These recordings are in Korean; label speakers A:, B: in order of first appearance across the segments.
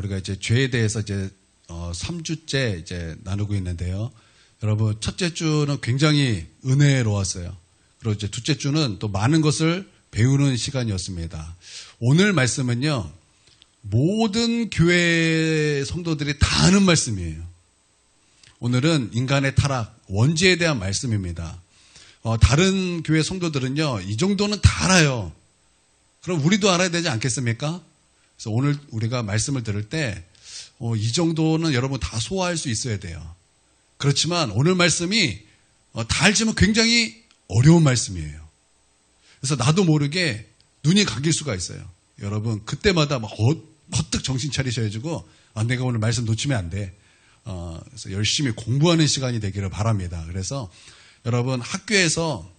A: 우리가 이제 죄에 대해서 이제 3주째 이제 나누고 있는데요. 여러분, 첫째 주는 굉장히 은혜로웠어요. 그리고 이제 둘째 주는 또 많은 것을 배우는 시간이었습니다. 오늘 말씀은요, 모든 교회 성도들이 다 아는 말씀이에요. 오늘은 인간의 타락, 원죄에 대한 말씀입니다. 다른 교회 성도들은요, 이 정도는 다 알아요. 그럼 우리도 알아야 되지 않겠습니까? 그래서 오늘 우리가 말씀을 들을 때, 이 정도는 여러분 다 소화할 수 있어야 돼요. 그렇지만 오늘 말씀이 다 알지만 굉장히 어려운 말씀이에요. 그래서 나도 모르게 눈이 감길 수가 있어요. 여러분, 그때마다 막 버뜩 정신 차리셔가지고, 내가 오늘 말씀 놓치면 안 돼. 그래서 열심히 공부하는 시간이 되기를 바랍니다. 그래서 여러분 학교에서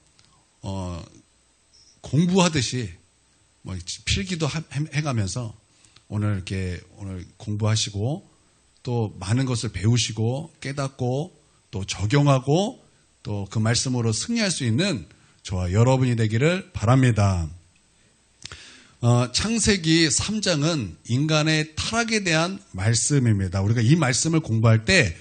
A: 공부하듯이 필기도 해가면서 오늘 공부하시고 또 많은 것을 배우시고 깨닫고 또 적용하고 또 그 말씀으로 승리할 수 있는 저와 여러분이 되기를 바랍니다. 창세기 3장은 인간의 타락에 대한 말씀입니다. 우리가 이 말씀을 공부할 때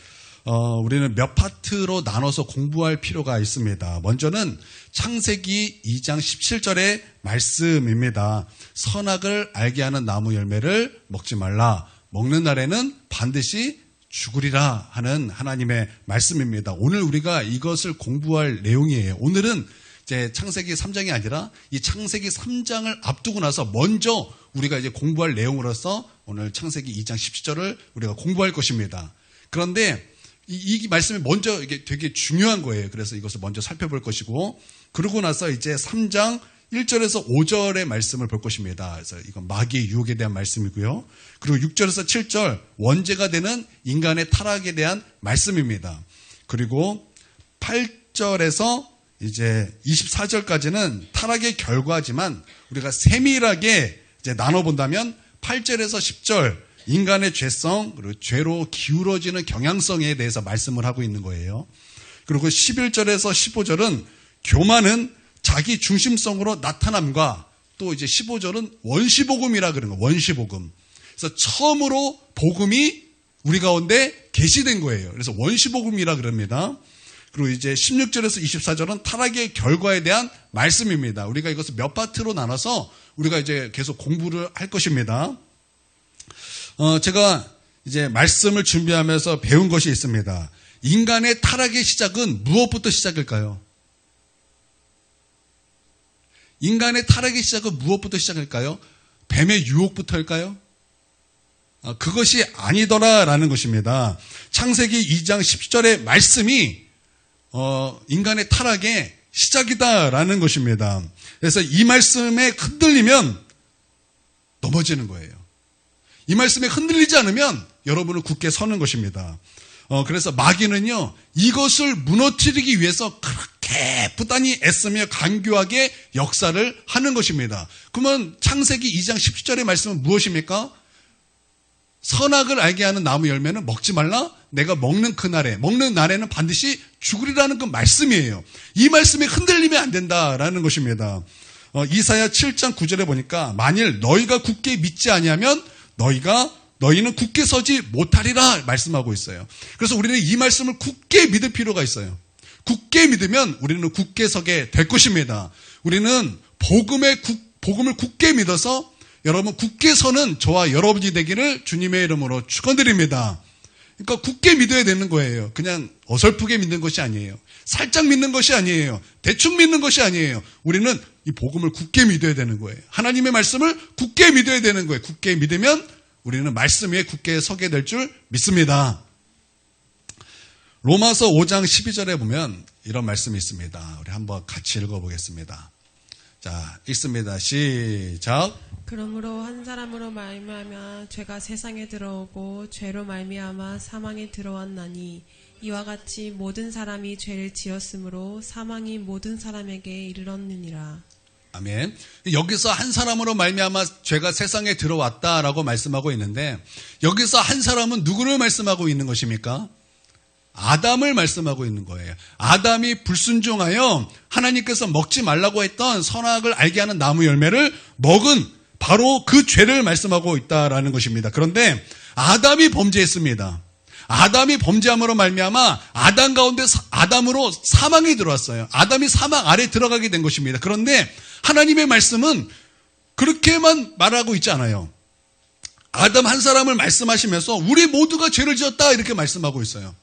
A: 우리는 몇 파트로 나눠서 공부할 필요가 있습니다. 먼저는 창세기 2장 17절의 말씀입니다. 선악을 알게 하는 나무 열매를 먹지 말라. 먹는 날에는 반드시 죽으리라 하는 하나님의 말씀입니다. 오늘 우리가 이것을 공부할 내용이에요. 오늘은 이제 창세기 3장이 아니라 이 창세기 3장을 앞두고 나서 먼저 우리가 이제 공부할 내용으로서 오늘 창세기 2장 17절을 우리가 공부할 것입니다. 그런데 이 말씀이 먼저 이게 되게 중요한 거예요. 그래서 이것을 먼저 살펴볼 것이고, 그러고 나서 이제 3장 1절에서 5절의 말씀을 볼 것입니다. 그래서 이건 마귀의 유혹에 대한 말씀이고요. 그리고 6절에서 7절 원죄가 되는 인간의 타락에 대한 말씀입니다. 그리고 8절에서 이제 24절까지는 타락의 결과지만 우리가 세밀하게 이제 나눠본다면 8절에서 10절 인간의 죄성 그리고 죄로 기울어지는 경향성에 대해서 말씀을 하고 있는 거예요. 그리고 11절에서 15절은 교만은 자기 중심성으로 나타남과 또 이제 15절은 원시복음이라 그러는 거예요. 원시복음. 그래서 처음으로 복음이 우리 가운데 계시된 거예요. 그래서 원시복음이라 그럽니다. 그리고 이제 16절에서 24절은 타락의 결과에 대한 말씀입니다. 우리가 이것을 몇 파트로 나눠서 우리가 이제 계속 공부를 할 것입니다. 제가 이제 말씀을 준비하면서 배운 것이 있습니다. 인간의 타락의 시작은 무엇부터 시작일까요? 인간의 타락의 시작은 무엇부터 시작일까요? 뱀의 유혹부터일까요? 그것이 아니더라라는 것입니다. 창세기 2장 10절의 말씀이 인간의 타락의 시작이다라는 것입니다. 그래서 이 말씀에 흔들리면 넘어지는 거예요. 이 말씀에 흔들리지 않으면 여러분은 굳게 서는 것입니다. 그래서 마귀는요, 이것을 무너뜨리기 위해서 그렇게 부단히 애쓰며 간교하게 역사를 하는 것입니다. 그러면 창세기 2장 17절의 말씀은 무엇입니까? 선악을 알게 하는 나무 열매는 먹지 말라. 내가 먹는 날에는 반드시 죽으리라는 그 말씀이에요. 이 말씀에 흔들리면 안 된다라는 것입니다. 이사야 7장 9절에 보니까 만일 너희가 굳게 믿지 아니하면 너희는 굳게 서지 못하리라 말씀하고 있어요. 그래서 우리는 이 말씀을 굳게 믿을 필요가 있어요. 굳게 믿으면 우리는 굳게 서게 될 것입니다. 우리는 복음을 굳게 믿어서 여러분 굳게 서는 저와 여러분이 되기를 주님의 이름으로 축원드립니다. 그러니까 굳게 믿어야 되는 거예요. 그냥 어설프게 믿는 것이 아니에요. 살짝 믿는 것이 아니에요. 대충 믿는 것이 아니에요. 우리는 이 복음을 굳게 믿어야 되는 거예요. 하나님의 말씀을 굳게 믿어야 되는 거예요. 굳게 믿으면 우리는 말씀 위에 굳게 서게 될 줄 믿습니다. 로마서 5장 12절에 보면 이런 말씀이 있습니다. 우리 한번 같이 읽어보겠습니다. 자, 읽습니다. 시작.
B: 그러므로 한 사람으로 말미암아 죄가 세상에 들어오고 죄로 말미암아 사망에 들어왔나니 이와 같이 모든 사람이 죄를 지었으므로 사망이 모든 사람에게 이르렀느니라.
A: 아멘. 여기서 한 사람으로 말미암아 죄가 세상에 들어왔다라고 말씀하고 있는데 여기서 한 사람은 누구를 말씀하고 있는 것입니까? 아담을 말씀하고 있는 거예요. 아담이 불순종하여 하나님께서 먹지 말라고 했던 선악을 알게 하는 나무 열매를 먹은 바로 그 죄를 말씀하고 있다라는 것입니다. 그런데 아담이 범죄했습니다. 아담이 범죄함으로 말미암아 아담 가운데 아담으로 사망이 들어왔어요. 아담이 사망 아래 들어가게 된 것입니다. 그런데 하나님의 말씀은 그렇게만 말하고 있지 않아요. 아담 한 사람을 말씀하시면서 우리 모두가 죄를 지었다 이렇게 말씀하고 있어요.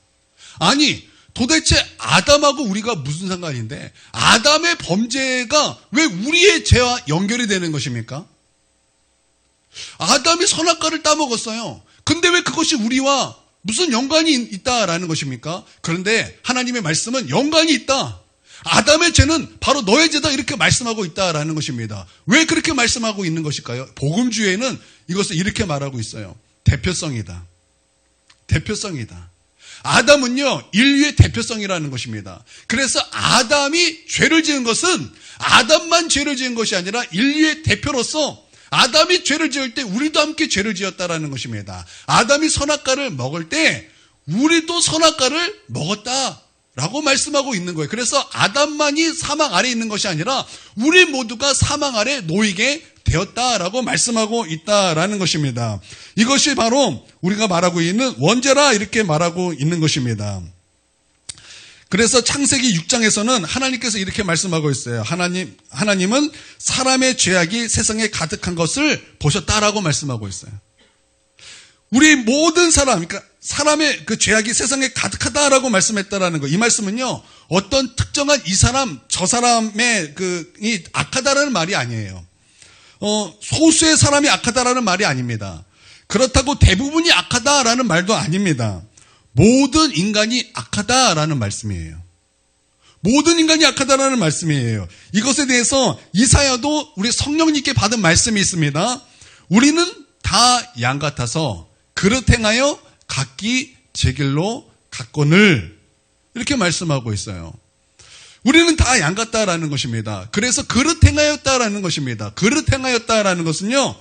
A: 아니 도대체 아담하고 우리가 무슨 상관인데 아담의 범죄가 왜 우리의 죄와 연결이 되는 것입니까? 아담이 선악과를 따먹었어요. 근데 왜 그것이 우리와 무슨 연관이 있다라는 것입니까? 그런데 하나님의 말씀은 연관이 있다. 아담의 죄는 바로 너의 죄다 이렇게 말씀하고 있다라는 것입니다. 왜 그렇게 말씀하고 있는 것일까요? 복음주의에는 이것을 이렇게 말하고 있어요. 대표성이다. 대표성이다. 아담은요, 인류의 대표성이라는 것입니다. 그래서 아담이 죄를 지은 것은 아담만 죄를 지은 것이 아니라 인류의 대표로서 아담이 죄를 지을 때 우리도 함께 죄를 지었다라는 것입니다. 아담이 선악과를 먹을 때 우리도 선악과를 먹었다라고 말씀하고 있는 거예요. 그래서 아담만이 사망 아래 있는 것이 아니라 우리 모두가 사망 아래 놓이게 되었다라고 말씀하고 있다라는 것입니다. 이것이 바로 우리가 말하고 있는 원죄라 이렇게 말하고 있는 것입니다. 그래서 창세기 6장에서는 하나님께서 이렇게 말씀하고 있어요. 하나님은 사람의 죄악이 세상에 가득한 것을 보셨다라고 말씀하고 있어요. 우리 모든 사람, 그러니까 사람의 그 죄악이 세상에 가득하다라고 말씀했다라는 거. 이 말씀은요, 어떤 특정한 이 사람, 저 사람의 이 악하다라는 말이 아니에요. 소수의 사람이 악하다라는 말이 아닙니다. 그렇다고 대부분이 악하다라는 말도 아닙니다. 모든 인간이 악하다라는 말씀이에요. 모든 인간이 악하다라는 말씀이에요. 이것에 대해서 이사야도 우리 성령님께 받은 말씀이 있습니다. 우리는 다 양 같아서 그릇 행하여 각기 제 길로 갔거늘 이렇게 말씀하고 있어요. 우리는 다 양 같다라는 것입니다. 그래서 그릇 행하였다라는 것입니다. 그릇 행하였다라는 것은요,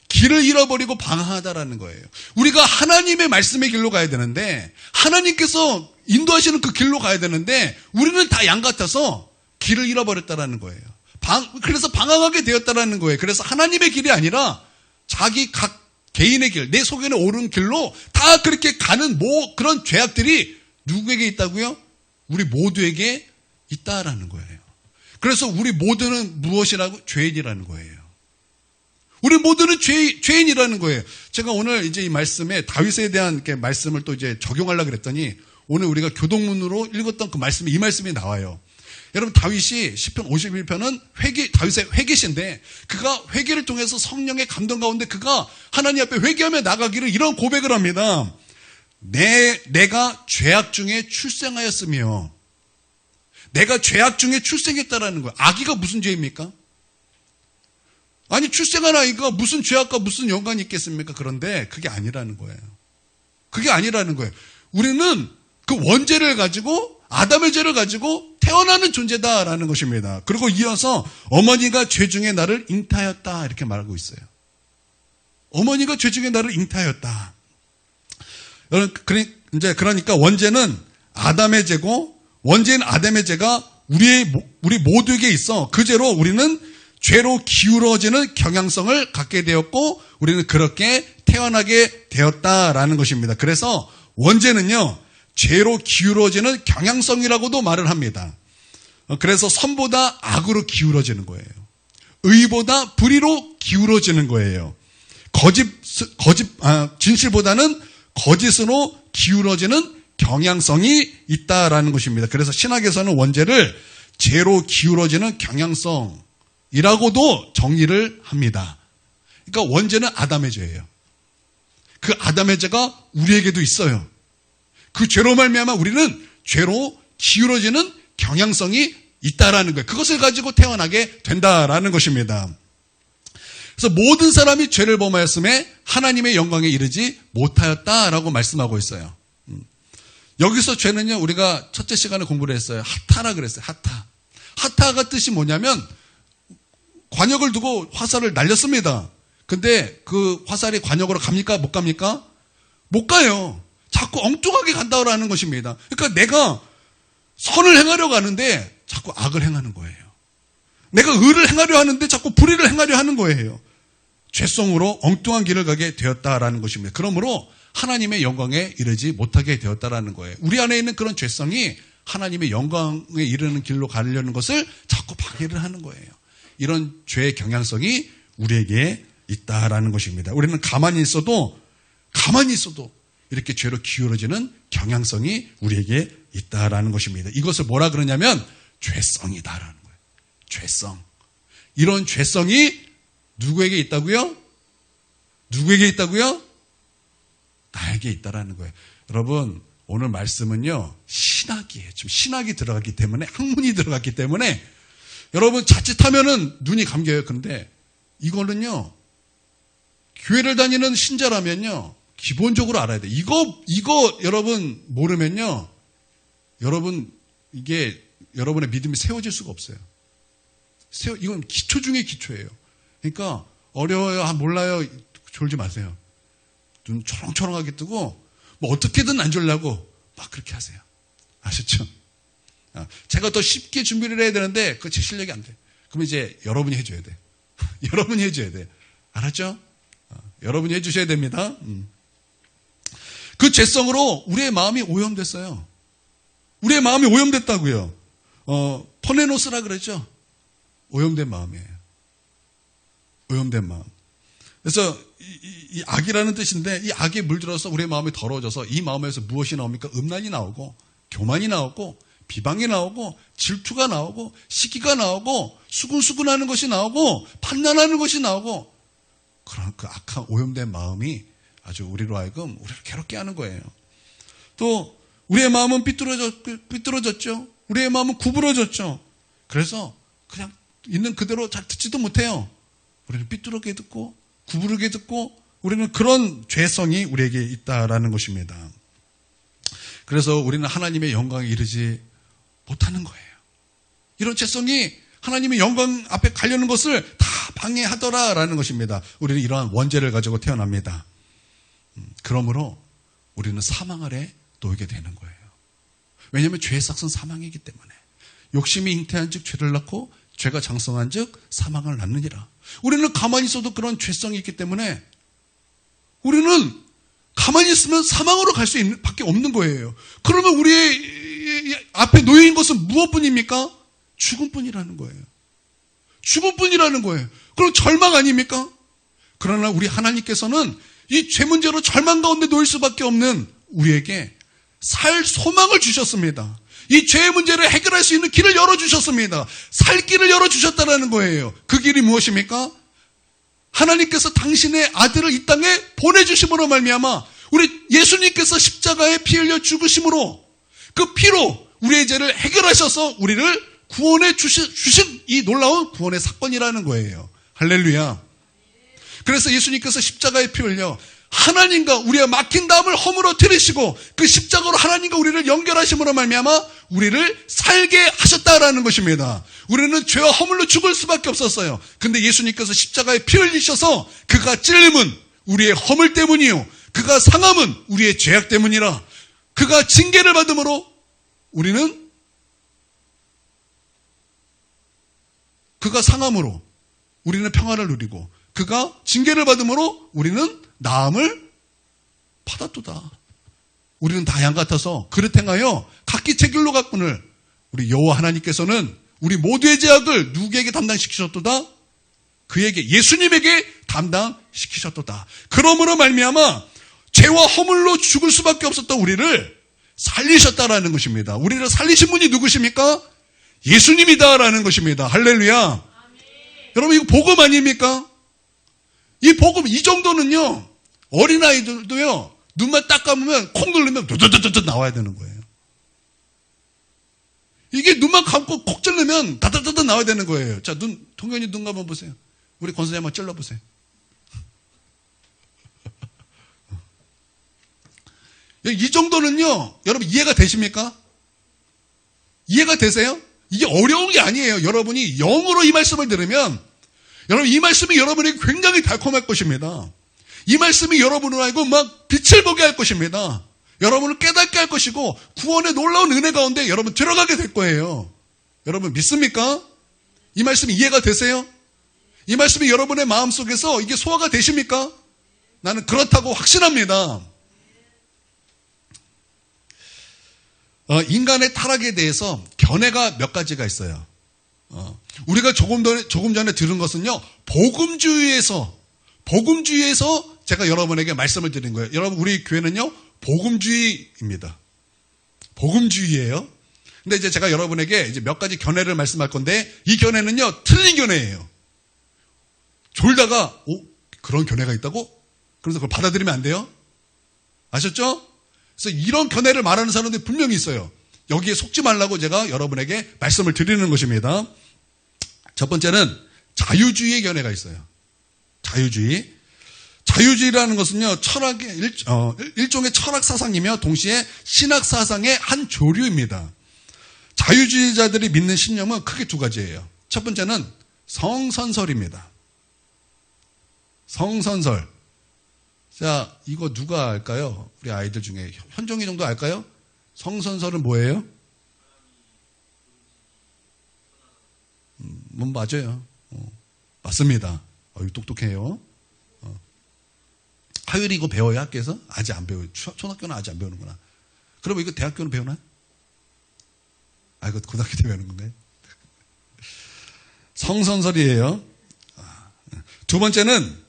A: 길을 잃어버리고 방황하다라는 거예요. 우리가 하나님의 말씀의 길로 가야 되는데 하나님께서 인도하시는 그 길로 가야 되는데 우리는 다 양 같아서 길을 잃어버렸다라는 거예요. 그래서 방황하게 되었다라는 거예요. 그래서 하나님의 길이 아니라 자기 각 개인의 길, 내 속에는 옳은 길로 다 그렇게 가는 그런 죄악들이 누구에게 있다고요? 우리 모두에게 있다라는 거예요. 그래서 우리 모두는 무엇이라고? 죄인이라는 거예요. 우리 모두는 죄인이라는 거예요. 제가 오늘 이제 이 말씀에 다윗에 대한 이렇게 말씀을 또 이제 적용하려고 그랬더니 오늘 우리가 교동문으로 읽었던 그 말씀이 이 말씀이 나와요. 여러분 다윗이 시편 51편은 다윗의 회개신데 그가 회개를 통해서 성령의 감동 가운데 그가 하나님 앞에 회개하며 나가기를 이런 고백을 합니다. 내가 죄악 중에 출생하였으며 내가 죄악 중에 출생했다라는 거예요. 아기가 무슨 죄입니까? 아니 출생한 아이가 무슨 죄악과 무슨 연관이 있겠습니까? 그런데 그게 아니라는 거예요. 그게 아니라는 거예요. 우리는 그 원죄를 가지고 아담의 죄를 가지고 태어나는 존재다라는 것입니다. 그리고 이어서 어머니가 죄 중에 나를 잉태하였다 이렇게 말하고 있어요. 어머니가 죄 중에 나를 잉태하였다. 그러니까 원죄는 아담의 죄고 원죄인 아담의 죄가 우리 모두에게 있어 그 죄로 우리는 죄로 기울어지는 경향성을 갖게 되었고 우리는 그렇게 태어나게 되었다라는 것입니다. 그래서 원죄는요, 죄로 기울어지는 경향성이라고도 말을 합니다. 그래서 선보다 악으로 기울어지는 거예요. 의보다 불의로 기울어지는 거예요. 진실보다는 거짓으로 기울어지는 경향성이 있다라는 것입니다. 그래서 신학에서는 원죄를 죄로 기울어지는 경향성이라고도 정의를 합니다. 그러니까 원죄는 아담의 죄예요. 그 아담의 죄가 우리에게도 있어요. 그 죄로 말미암아 우리는 죄로 기울어지는 경향성이 있다라는 거예요. 그것을 가지고 태어나게 된다라는 것입니다. 그래서 모든 사람이 죄를 범하였음에 하나님의 영광에 이르지 못하였다라고 말씀하고 있어요. 여기서 죄는요, 우리가 첫째 시간에 공부를 했어요. 하타라 그랬어요. 하타. 하타가 뜻이 뭐냐면 관역을 두고 화살을 날렸습니다. 근데 그 화살이 관역으로 갑니까? 못 갑니까? 못 가요. 자꾸 엉뚱하게 간다라는 것입니다. 그러니까 내가 선을 행하려고 하는데 자꾸 악을 행하는 거예요. 내가 의를 행하려 하는데 자꾸 불의를 행하려 하는 거예요. 죄성으로 엉뚱한 길을 가게 되었다라는 것입니다. 그러므로 하나님의 영광에 이르지 못하게 되었다라는 거예요. 우리 안에 있는 그런 죄성이 하나님의 영광에 이르는 길로 가려는 것을 자꾸 방해를 하는 거예요. 이런 죄의 경향성이 우리에게 있다라는 것입니다. 우리는 가만히 있어도 이렇게 죄로 기울어지는 경향성이 우리에게 있다라는 것입니다. 이것을 뭐라 그러냐면 죄성이다라는 거예요. 죄성. 이런 죄성이 누구에게 있다고요? 누구에게 있다고요? 나에게 있다라는 거예요. 여러분, 오늘 말씀은요, 신학이에요. 지금 신학이 들어갔기 때문에, 학문이 들어갔기 때문에, 여러분 자칫하면은 눈이 감겨요. 근데 이거는요, 교회를 다니는 신자라면요, 기본적으로 알아야 돼요. 이거 여러분 모르면요, 여러분, 이게 여러분의 믿음이 세워질 수가 없어요. 이건 기초 중에 기초예요. 그러니까, 어려워요, 몰라요, 졸지 마세요. 눈 초롱초롱하게 뜨고, 뭐 어떻게든 안 졸라고 막 그렇게 하세요. 아셨죠? 제가 더 쉽게 준비를 해야 되는데, 그거 제 실력이 안 돼. 그럼 이제 여러분이 해줘야 돼. 여러분이 해줘야 돼. 알았죠? 여러분이 해주셔야 됩니다. 그 죄성으로 우리의 마음이 오염됐어요. 우리의 마음이 오염됐다고요. 포네노스라 그랬죠? 오염된 마음이에요. 오염된 마음. 그래서 이 악이라는 뜻인데, 이 악에 물들어서 우리의 마음이 더러워져서 이 마음에서 무엇이 나옵니까? 음란이 나오고, 교만이 나오고, 비방이 나오고, 질투가 나오고, 시기가 나오고, 수근수근하는 것이 나오고, 판단하는 것이 나오고, 그런 그 악한 오염된 마음이 아주 우리로 하여금 우리를 괴롭게 하는 거예요. 또 우리의 마음은 삐뚤어졌죠. 우리의 마음은 구부러졌죠. 그래서 그냥 있는 그대로 잘 듣지도 못해요. 우리는 삐뚤게 듣고 구부르게 듣고, 우리는 그런 죄성이 우리에게 있다라는 것입니다. 그래서 우리는 하나님의 영광에 이르지 못하는 거예요. 이런 죄성이 하나님의 영광 앞에 가려는 것을 다 방해하더라라는 것입니다. 우리는 이러한 원죄를 가지고 태어납니다. 그러므로 우리는 사망 아래 놓이게 되는 거예요. 왜냐하면 죄의 삭은 사망이기 때문에. 욕심이 잉태한 즉 죄를 낳고, 죄가 장성한 즉 사망을 낳느니라. 우리는 가만히 있어도 그런 죄성이 있기 때문에 우리는 가만히 있으면 사망으로 갈 수 있는 밖에 없는 거예요. 그러면 우리의 앞에 놓여 있는 것은 무엇뿐입니까? 죽음뿐이라는 거예요. 죽음뿐이라는 거예요. 그럼 절망 아닙니까? 그러나 우리 하나님께서는 이 죄 문제로 절망 가운데 놓일 수밖에 없는 우리에게 살 소망을 주셨습니다. 이 죄의 문제를 해결할 수 있는 길을 열어주셨습니다. 살 길을 열어주셨다는 거예요. 그 길이 무엇입니까? 하나님께서 당신의 아들을 이 땅에 보내주심으로 말미암아 우리 예수님께서 십자가에 피 흘려 죽으심으로, 그 피로 우리의 죄를 해결하셔서 우리를 구원해 주신 이 놀라운 구원의 사건이라는 거예요. 할렐루야. 그래서 예수님께서 십자가에 피 흘려 하나님과 우리의 막힌 담을 허물어뜨리시고, 그 십자가로 하나님과 우리를 연결하심으로 말미암아 우리를 살게 하셨다라는 것입니다. 우리는 죄와 허물로 죽을 수밖에 없었어요. 근데 예수님께서 십자가에 피 흘리셔서 그가 찔림은 우리의 허물 때문이요, 그가 상함은 우리의 죄악 때문이라. 그가 징계를 받음으로 우리는, 그가 상함으로 우리는 평화를 누리고, 그가 징계를 받음으로 우리는 나음을 받았도다. 우리는 다 양 같아서 그릇 행하여 각기 제 길로 갔거늘 우리 여호와 하나님께서는 우리 모두의 죄악을 누구에게 담당시키셨도다? 그에게, 예수님에게 담당시키셨도다. 그러므로 말미암아 죄와 허물로 죽을 수밖에 없었던 우리를 살리셨다라는 것입니다. 우리를 살리신 분이 누구십니까? 예수님이다라는 것입니다. 할렐루야. 아멘. 여러분, 이거 복음 아닙니까? 이 복음, 이 정도는요, 어린아이들도요, 눈만 딱 감으면, 콩 누르면, 두두두두 나와야 되는 거예요. 이게 눈만 감고 콕 찔르면, 다다다다 나와야 되는 거예요. 자, 동현이 눈 감아 보세요. 우리 권선생 한번 찔러보세요. 이 정도는요, 여러분 이해가 되십니까? 이해가 되세요? 이게 어려운 게 아니에요. 여러분이 영으로 이 말씀을 들으면, 여러분 이 말씀이 여러분에게 굉장히 달콤할 것입니다. 이 말씀이 여러분을 알고 막 빛을 보게 할 것입니다. 여러분을 깨닫게 할 것이고, 구원의 놀라운 은혜 가운데 여러분 들어가게 될 거예요. 여러분 믿습니까? 이 말씀이 이해가 되세요? 이 말씀이 여러분의 마음속에서 이게 소화가 되십니까? 나는 그렇다고 확신합니다. 인간의 타락에 대해서 견해가 몇 가지가 있어요. 우리가 조금 전에 들은 것은요, 복음주의에서 제가 여러분에게 말씀을 드린 거예요. 여러분, 우리 교회는요, 복음주의입니다. 복음주의예요. 근데 이제 제가 여러분에게 이제 몇 가지 견해를 말씀할 건데, 이 견해는요, 틀린 견해예요. 졸다가, 그런 견해가 있다고? 그래서 그걸 받아들이면 안 돼요? 아셨죠? 그래서 이런 견해를 말하는 사람들이 분명히 있어요. 여기에 속지 말라고 제가 여러분에게 말씀을 드리는 것입니다. 첫 번째는 자유주의의 견해가 있어요. 자유주의라는 것은요, 일종의 철학 사상이며 동시에 신학 사상의 한 조류입니다. 자유주의자들이 믿는 신념은 크게 두 가지예요. 첫 번째는 성선설입니다. 성선설. 자, 이거 누가 알까요? 우리 아이들 중에 현종이 정도 알까요? 성선설은 뭐예요? 맞아요. 맞습니다. 똑똑해요. 하율이 이거 배워요, 학교에서? 아직 안 배워요. 초등학교는 아직 안 배우는구나. 그러면 이거 대학교는 배우나? 이거 고등학교 때 배우는 건가요? 성선설이에요. 두 번째는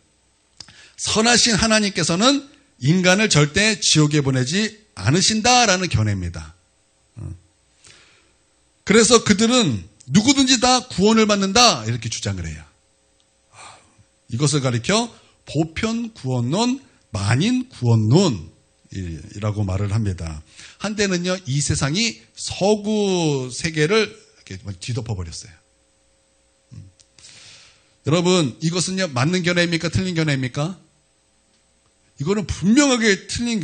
A: 선하신 하나님께서는 인간을 절대 지옥에 보내지 않으신다라는 견해입니다. 그래서 그들은 누구든지 다 구원을 받는다 이렇게 주장을 해요. 이것을 가리켜 보편 구원론, 만인 구원론이라고 말을 합니다. 한때는요, 이 세상이 서구 세계를 이렇게 뒤덮어 버렸어요. 여러분, 이것은요, 맞는 견해입니까? 틀린 견해입니까? 이거는 분명하게 틀린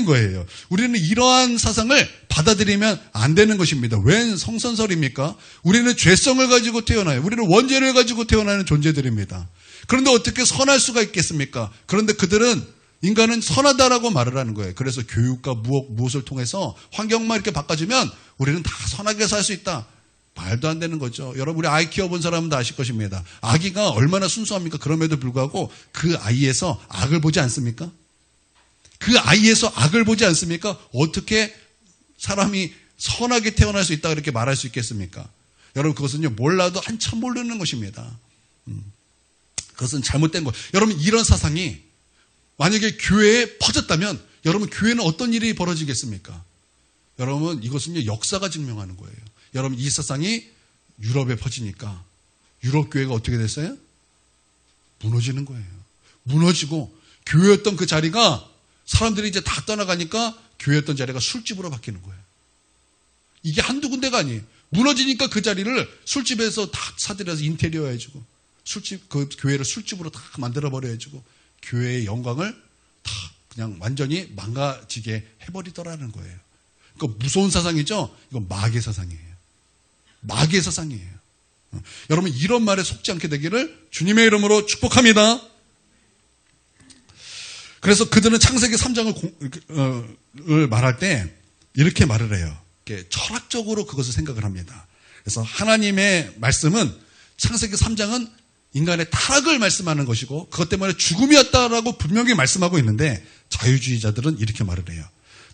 A: 거예요. 우리는 이러한 사상을 받아들이면 안 되는 것입니다. 웬 성선설입니까? 우리는 죄성을 가지고 태어나요. 우리는 원죄를 가지고 태어나는 존재들입니다. 그런데 어떻게 선할 수가 있겠습니까? 그런데 인간은 선하다라고 말을 하는 거예요. 그래서 교육과 무엇을 통해서 환경만 이렇게 바꿔주면 우리는 다 선하게 살 수 있다. 말도 안 되는 거죠. 여러분, 우리 아이 키워본 사람은 다 아실 것입니다. 아기가 얼마나 순수합니까? 그럼에도 불구하고 그 아이에서 악을 보지 않습니까? 그 아이에서 악을 보지 않습니까? 어떻게 사람이 선하게 태어날 수 있다 이렇게 말할 수 있겠습니까? 여러분, 그것은요, 몰라도 한참 모르는 것입니다. 그것은 잘못된 거예요. 여러분, 이런 사상이 만약에 교회에 퍼졌다면 여러분, 교회는 어떤 일이 벌어지겠습니까? 여러분, 이것은요, 역사가 증명하는 거예요. 여러분, 이 사상이 유럽에 퍼지니까 유럽 교회가 어떻게 됐어요? 무너지는 거예요. 무너지고 교회였던 그 자리가 사람들이 이제 다 떠나가니까 교회였던 자리가 술집으로 바뀌는 거예요. 이게 한두 군데가 아니에요. 무너지니까 그 자리를 술집에서 다 사들여서 인테리어 해주고 그 교회를 술집으로 다 만들어버려가지고 교회의 영광을 다 그냥 완전히 망가지게 해버리더라는 거예요. 그러니까 무서운 사상이죠? 이건 마귀의 사상이에요. 마귀의 사상이에요. 여러분, 이런 말에 속지 않게 되기를 주님의 이름으로 축복합니다. 그래서 그들은 창세기 3장을 말할 때 이렇게 말을 해요. 이렇게 철학적으로 그것을 생각을 합니다. 그래서 하나님의 말씀은 창세기 3장은 인간의 타락을 말씀하는 것이고 그것 때문에 죽음이었다라고 분명히 말씀하고 있는데 자유주의자들은 이렇게 말을 해요.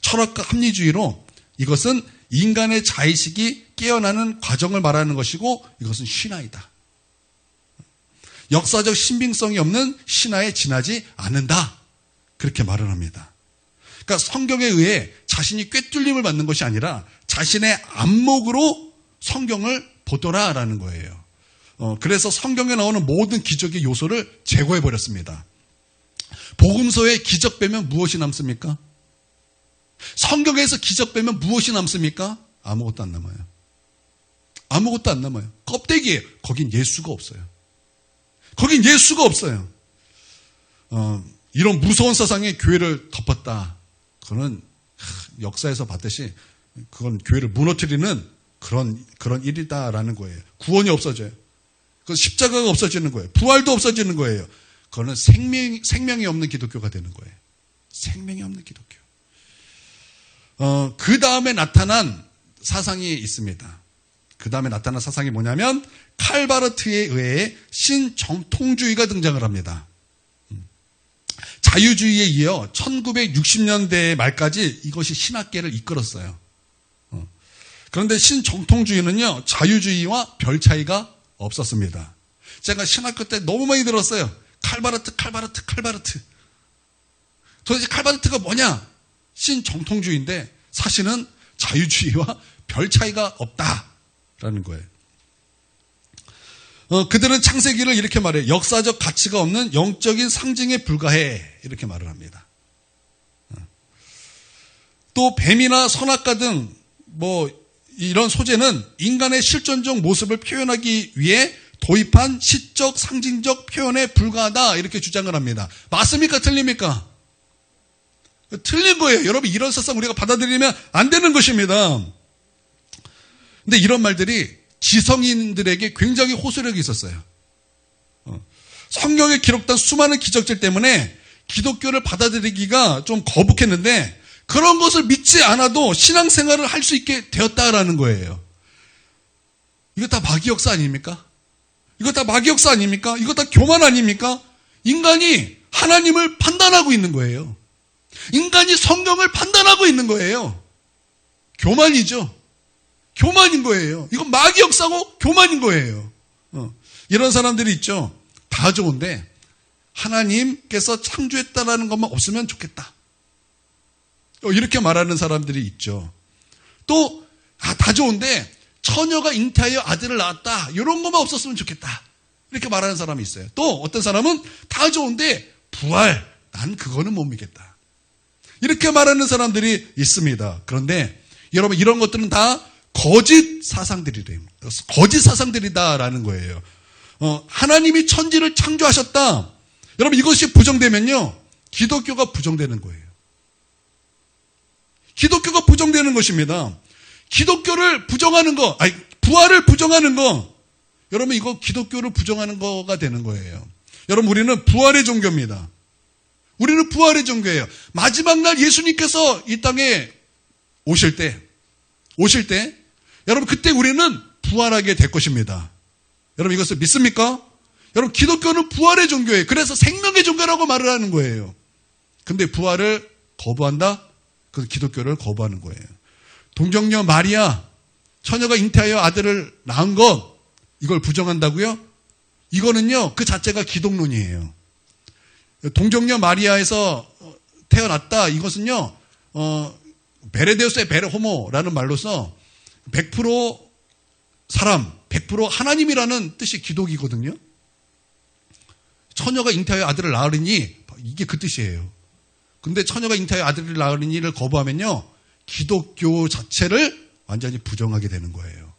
A: 철학과 합리주의로 이것은 인간의 자의식이 깨어나는 과정을 말하는 것이고 이것은 신화이다. 역사적 신빙성이 없는 신화에 지나지 않는다. 그렇게 말을 합니다. 그러니까 성경에 의해 자신이 꿰뚫림을 받는 것이 아니라 자신의 안목으로 성경을 보더라라는 거예요. 그래서 성경에 나오는 모든 기적의 요소를 제거해버렸습니다. 복음서에 기적 빼면 무엇이 남습니까? 성경에서 기적 빼면 무엇이 남습니까? 아무것도 안 남아요. 아무것도 안 남아요. 껍데기예요. 거긴 예수가 없어요. 거긴 예수가 없어요. 이런 무서운 사상이 교회를 덮었다. 그거는 역사에서 봤듯이 그건 교회를 무너뜨리는 그런 일이다라는 거예요. 구원이 없어져요. 그 십자가가 없어지는 거예요. 부활도 없어지는 거예요. 그거는 생명이 없는 기독교가 되는 거예요. 생명이 없는 기독교. 그 다음에 나타난 사상이 있습니다. 그 다음에 나타난 사상이 뭐냐면 칼바르트에 의해 신정통주의가 등장을 합니다. 자유주의에 이어 1960년대 말까지 이것이 신학계를 이끌었어요. 그런데 신정통주의는요, 자유주의와 별 차이가 없었습니다. 제가 신학교 때 너무 많이 들었어요. 칼바르트. 도대체 칼바르트가 뭐냐? 신정통주의인데 사실은 자유주의와 별 차이가 없다라는 거예요. 그들은 창세기를 이렇게 말해요. 역사적 가치가 없는 영적인 상징에 불과해. 이렇게 말을 합니다. 또 뱀이나 선악과 등 이런 소재는 인간의 실존적 모습을 표현하기 위해 도입한 시적 상징적 표현에 불과하다. 이렇게 주장을 합니다. 맞습니까? 틀립니까? 틀린 거예요. 여러분, 이런 사상 우리가 받아들이면 안 되는 것입니다. 근데 이런 말들이 지성인들에게 굉장히 호소력이 있었어요. 성경에 기록된 수많은 기적들 때문에 기독교를 받아들이기가 좀 거북했는데 그런 것을 믿지 않아도 신앙생활을 할 수 있게 되었다라는 거예요. 이거 다 마귀 역사 아닙니까? 이거 다 마귀 역사 아닙니까? 이거 다 교만 아닙니까? 인간이 하나님을 판단하고 있는 거예요. 인간이 성경을 판단하고 있는 거예요. 교만이죠. 교만인 거예요. 이건 마귀 역사고 교만인 거예요. 이런 사람들이 있죠. 다 좋은데 하나님께서 창조했다라는 것만 없으면 좋겠다. 이렇게 말하는 사람들이 있죠. 또 다 좋은데 처녀가 잉태하여 아들을 낳았다. 이런 것만 없었으면 좋겠다. 이렇게 말하는 사람이 있어요. 또 어떤 사람은 다 좋은데 부활, 난 그거는 못 믿겠다. 이렇게 말하는 사람들이 있습니다. 그런데 여러분, 이런 것들은 다 거짓 사상들이래요. 거짓 사상들이다라는 거예요. 하나님이 천지를 창조하셨다. 여러분, 이것이 부정되면요, 기독교가 부정되는 거예요. 기독교가 부정되는 것입니다. 기독교를 부정하는 거, 부활을 부정하는 거, 여러분, 이거 기독교를 부정하는 거가 되는 거예요. 여러분, 우리는 부활의 종교입니다. 우리는 부활의 종교예요. 마지막 날 예수님께서 이 땅에 오실 때, 여러분, 그때 우리는 부활하게 될 것입니다. 여러분, 이것을 믿습니까? 여러분, 기독교는 부활의 종교예요. 그래서 생명의 종교라고 말을 하는 거예요. 근데 부활을 거부한다? 그래서 기독교를 거부하는 거예요. 동정녀 마리아, 처녀가 잉태하여 아들을 낳은 것, 이걸 부정한다고요? 이거는요, 그 자체가 기독론이에요. 동정녀 마리아에서 태어났다. 이것은요, 베레데우스의 베레호모라는 말로서 100% 사람, 100% 하나님이라는 뜻이 기독이거든요. 처녀가 잉태하여 아들을 낳으리니, 이게 그 뜻이에요. 근데 처녀가 잉태하여 아들을 낳으리니를 거부하면요, 기독교 자체를 완전히 부정하게 되는 거예요.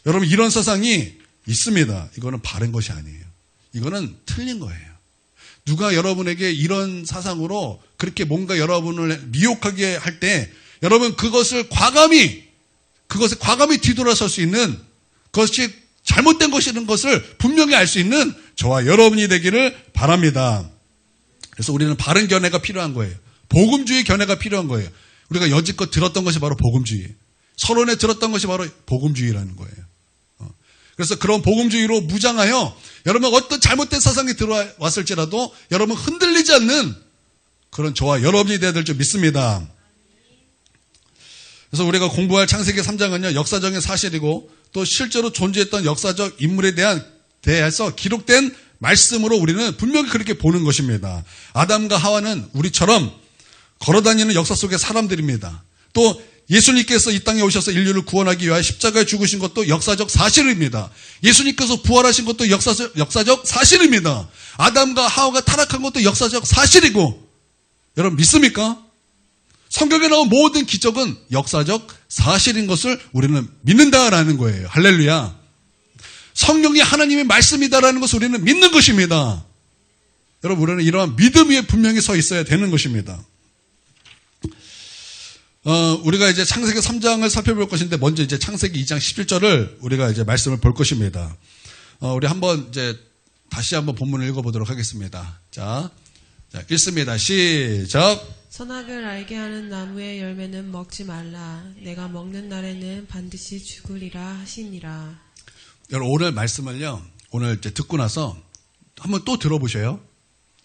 A: 여러분, 이런 사상이 있습니다. 이거는 바른 것이 아니에요. 이거는 틀린 거예요. 누가 여러분에게 이런 사상으로 그렇게 뭔가 여러분을 미혹하게 할 때 여러분 그것을 과감히 뒤돌아설 수 있는, 그것이 잘못된 것이라는 것을 분명히 알 수 있는 저와 여러분이 되기를 바랍니다. 그래서 우리는 바른 견해가 필요한 거예요. 복음주의 견해가 필요한 거예요. 우리가 여지껏 들었던 것이 바로 복음주의. 서론에 들었던 것이 바로 복음주의라는 거예요. 그래서 그런 복음주의로 무장하여 여러분 어떤 잘못된 사상이 들어왔을지라도 여러분 흔들리지 않는 그런 저와 여러분이 되어야 될 줄 믿습니다. 그래서 우리가 공부할 창세기 3장은요, 역사적인 사실이고 또 실제로 존재했던 역사적 인물에 대해서 기록된 말씀으로 우리는 분명히 그렇게 보는 것입니다. 아담과 하와는 우리처럼 걸어다니는 역사 속의 사람들입니다. 또 예수님께서 이 땅에 오셔서 인류를 구원하기 위하여 십자가에 죽으신 것도 역사적 사실입니다. 예수님께서 부활하신 것도 역사적 사실입니다. 아담과 하와가 타락한 것도 역사적 사실이고, 여러분 믿습니까? 성경에 나온 모든 기적은 역사적 사실인 것을 우리는 믿는다라는 거예요. 할렐루야. 성령이 하나님의 말씀이다라는 것을 우리는 믿는 것입니다. 여러분, 우리는 이러한 믿음 위에 분명히 서 있어야 되는 것입니다. 우리가 이제 창세기 3장을 살펴볼 것인데, 먼저 이제 창세기 2장 17절을 우리가 이제 말씀을 볼 것입니다. 우리 한번 이제 다시 한번 본문을 읽어보도록 하겠습니다. 자, 읽습니다. 시작.
B: 선악을 알게 하는 나무의 열매는 먹지 말라. 내가 먹는 날에는 반드시 죽으리라 하시니라.
A: 여러분 오늘 말씀을요. 오늘 이제 듣고 나서 한번 또 들어보셔요.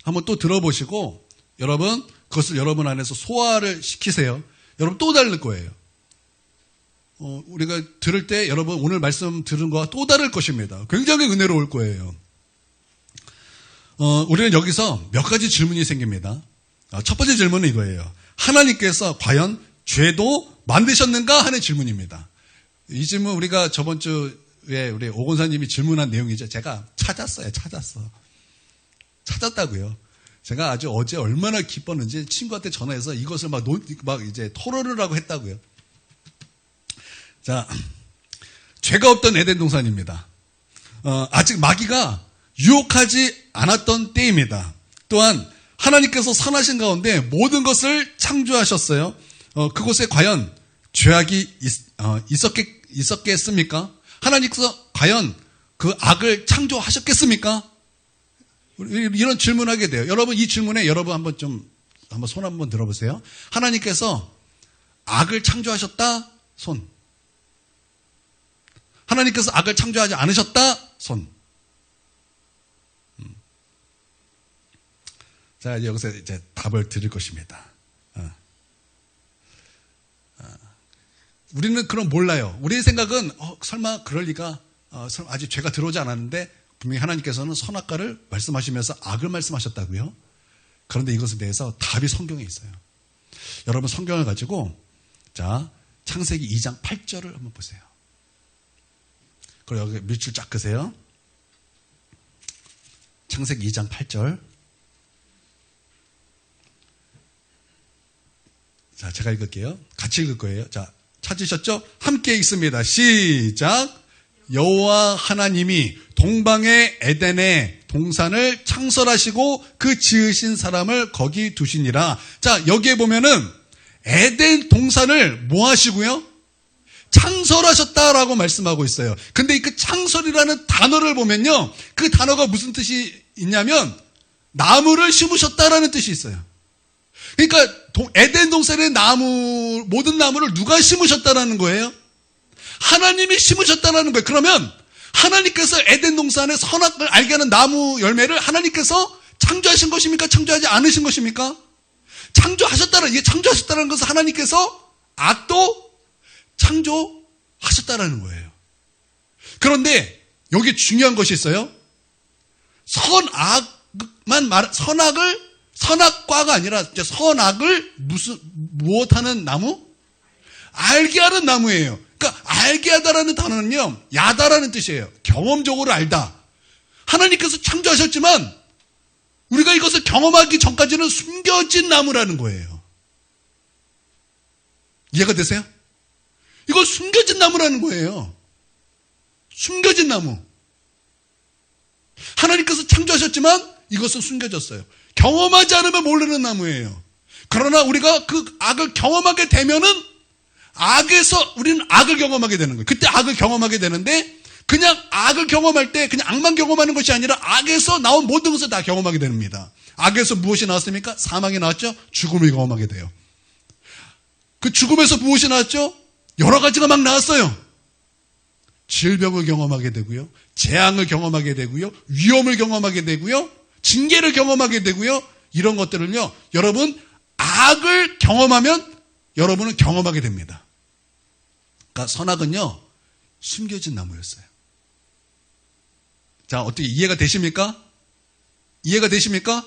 A: 한번 또 들어보시고 여러분 그것을 여러분 안에서 소화를 시키세요. 여러분 또 다를 거예요. 우리가 들을 때 여러분 오늘 말씀 들은 거와 또 다를 것입니다. 굉장히 은혜로울 거예요. 우리는 여기서 몇 가지 질문이 생깁니다. 첫 번째 질문은 이거예요. 하나님께서 과연 죄도 만드셨는가 하는 질문입니다. 이 질문 우리가 저번 주에 우리 오 권사님이 질문한 내용이죠. 제가 찾았다고요. 제가 아주 어제 얼마나 기뻤는지 친구한테 전화해서 이것을 막 이제 토론을 하고 했다고요. 자, 죄가 없던 에덴 동산입니다. 아직 마귀가 유혹하지 않았던 때입니다. 또한 하나님께서 선하신 가운데 모든 것을 창조하셨어요. 그곳에 과연 죄악이 있었겠습니까? 하나님께서 과연 그 악을 창조하셨겠습니까? 이런 질문하게 돼요. 여러분 이 질문에 여러분 한번 손 한번 들어보세요. 하나님께서 악을 창조하셨다? 손. 하나님께서 악을 창조하지 않으셨다? 손. 자, 여기서 이제 답을 드릴 것입니다. 우리는 그럼 몰라요. 우리의 생각은 설마 그럴 리가 아직 죄가 들어오지 않았는데 분명히 하나님께서는 선악과를 말씀하시면서 악을 말씀하셨다고요. 그런데 이것에 대해서 답이 성경에 있어요. 여러분 성경을 가지고 자 창세기 2장 8절을 한번 보세요. 그리고 여기 밑줄 쫙 그세요. 창세기 2장 8절. 자, 제가 읽을게요. 같이 읽을 거예요. 자, 찾으셨죠? 함께 읽습니다. 시작. 여호와 하나님이 동방의 에덴에 동산을 창설하시고 그 지으신 사람을 거기 두시니라. 자, 여기에 보면은 에덴 동산을 뭐 하시고요? 창설하셨다라고 말씀하고 있어요. 근데 그 창설이라는 단어를 보면요. 그 단어가 무슨 뜻이 있냐면 나무를 심으셨다라는 뜻이 있어요. 그러니까 에덴 동산의 나무, 모든 나무를 누가 심으셨다라는 거예요? 하나님이 심으셨다라는 거예요. 그러면 하나님께서 에덴 동산의 선악을 알게 하는 나무 열매를 하나님께서 창조하신 것입니까? 창조하지 않으신 것입니까? 이게 창조하셨다는 것은 하나님께서 악도 창조하셨다라는 거예요. 그런데 여기 중요한 것이 있어요. 선악과가 아니라 선악을 무엇하는 나무? 알게 하는 나무예요. 그러니까 알게 하다라는 단어는요. 야다라는 뜻이에요. 경험적으로 알다. 하나님께서 창조하셨지만 우리가 이것을 경험하기 전까지는 숨겨진 나무라는 거예요. 이해가 되세요? 이거 숨겨진 나무라는 거예요. 숨겨진 나무. 하나님께서 창조하셨지만 이것은 숨겨졌어요. 경험하지 않으면 모르는 나무예요. 그러나 우리가 그 악을 경험하게 되면은 우리는 악을 경험하게 되는 거예요. 그때 악을 경험하게 되는데 그냥 악을 경험할 때 그냥 악만 경험하는 것이 아니라 악에서 나온 모든 것을 다 경험하게 됩니다. 악에서 무엇이 나왔습니까? 사망이 나왔죠? 죽음을 경험하게 돼요. 그 죽음에서 무엇이 나왔죠? 여러 가지가 막 나왔어요. 질병을 경험하게 되고요. 재앙을 경험하게 되고요. 위험을 경험하게 되고요. 징계를 경험하게 되고요. 이런 것들을요. 여러분 악을 경험하면 여러분은 경험하게 됩니다. 그러니까 선악은요. 숨겨진 나무였어요. 자, 어떻게 이해가 되십니까? 이해가 되십니까?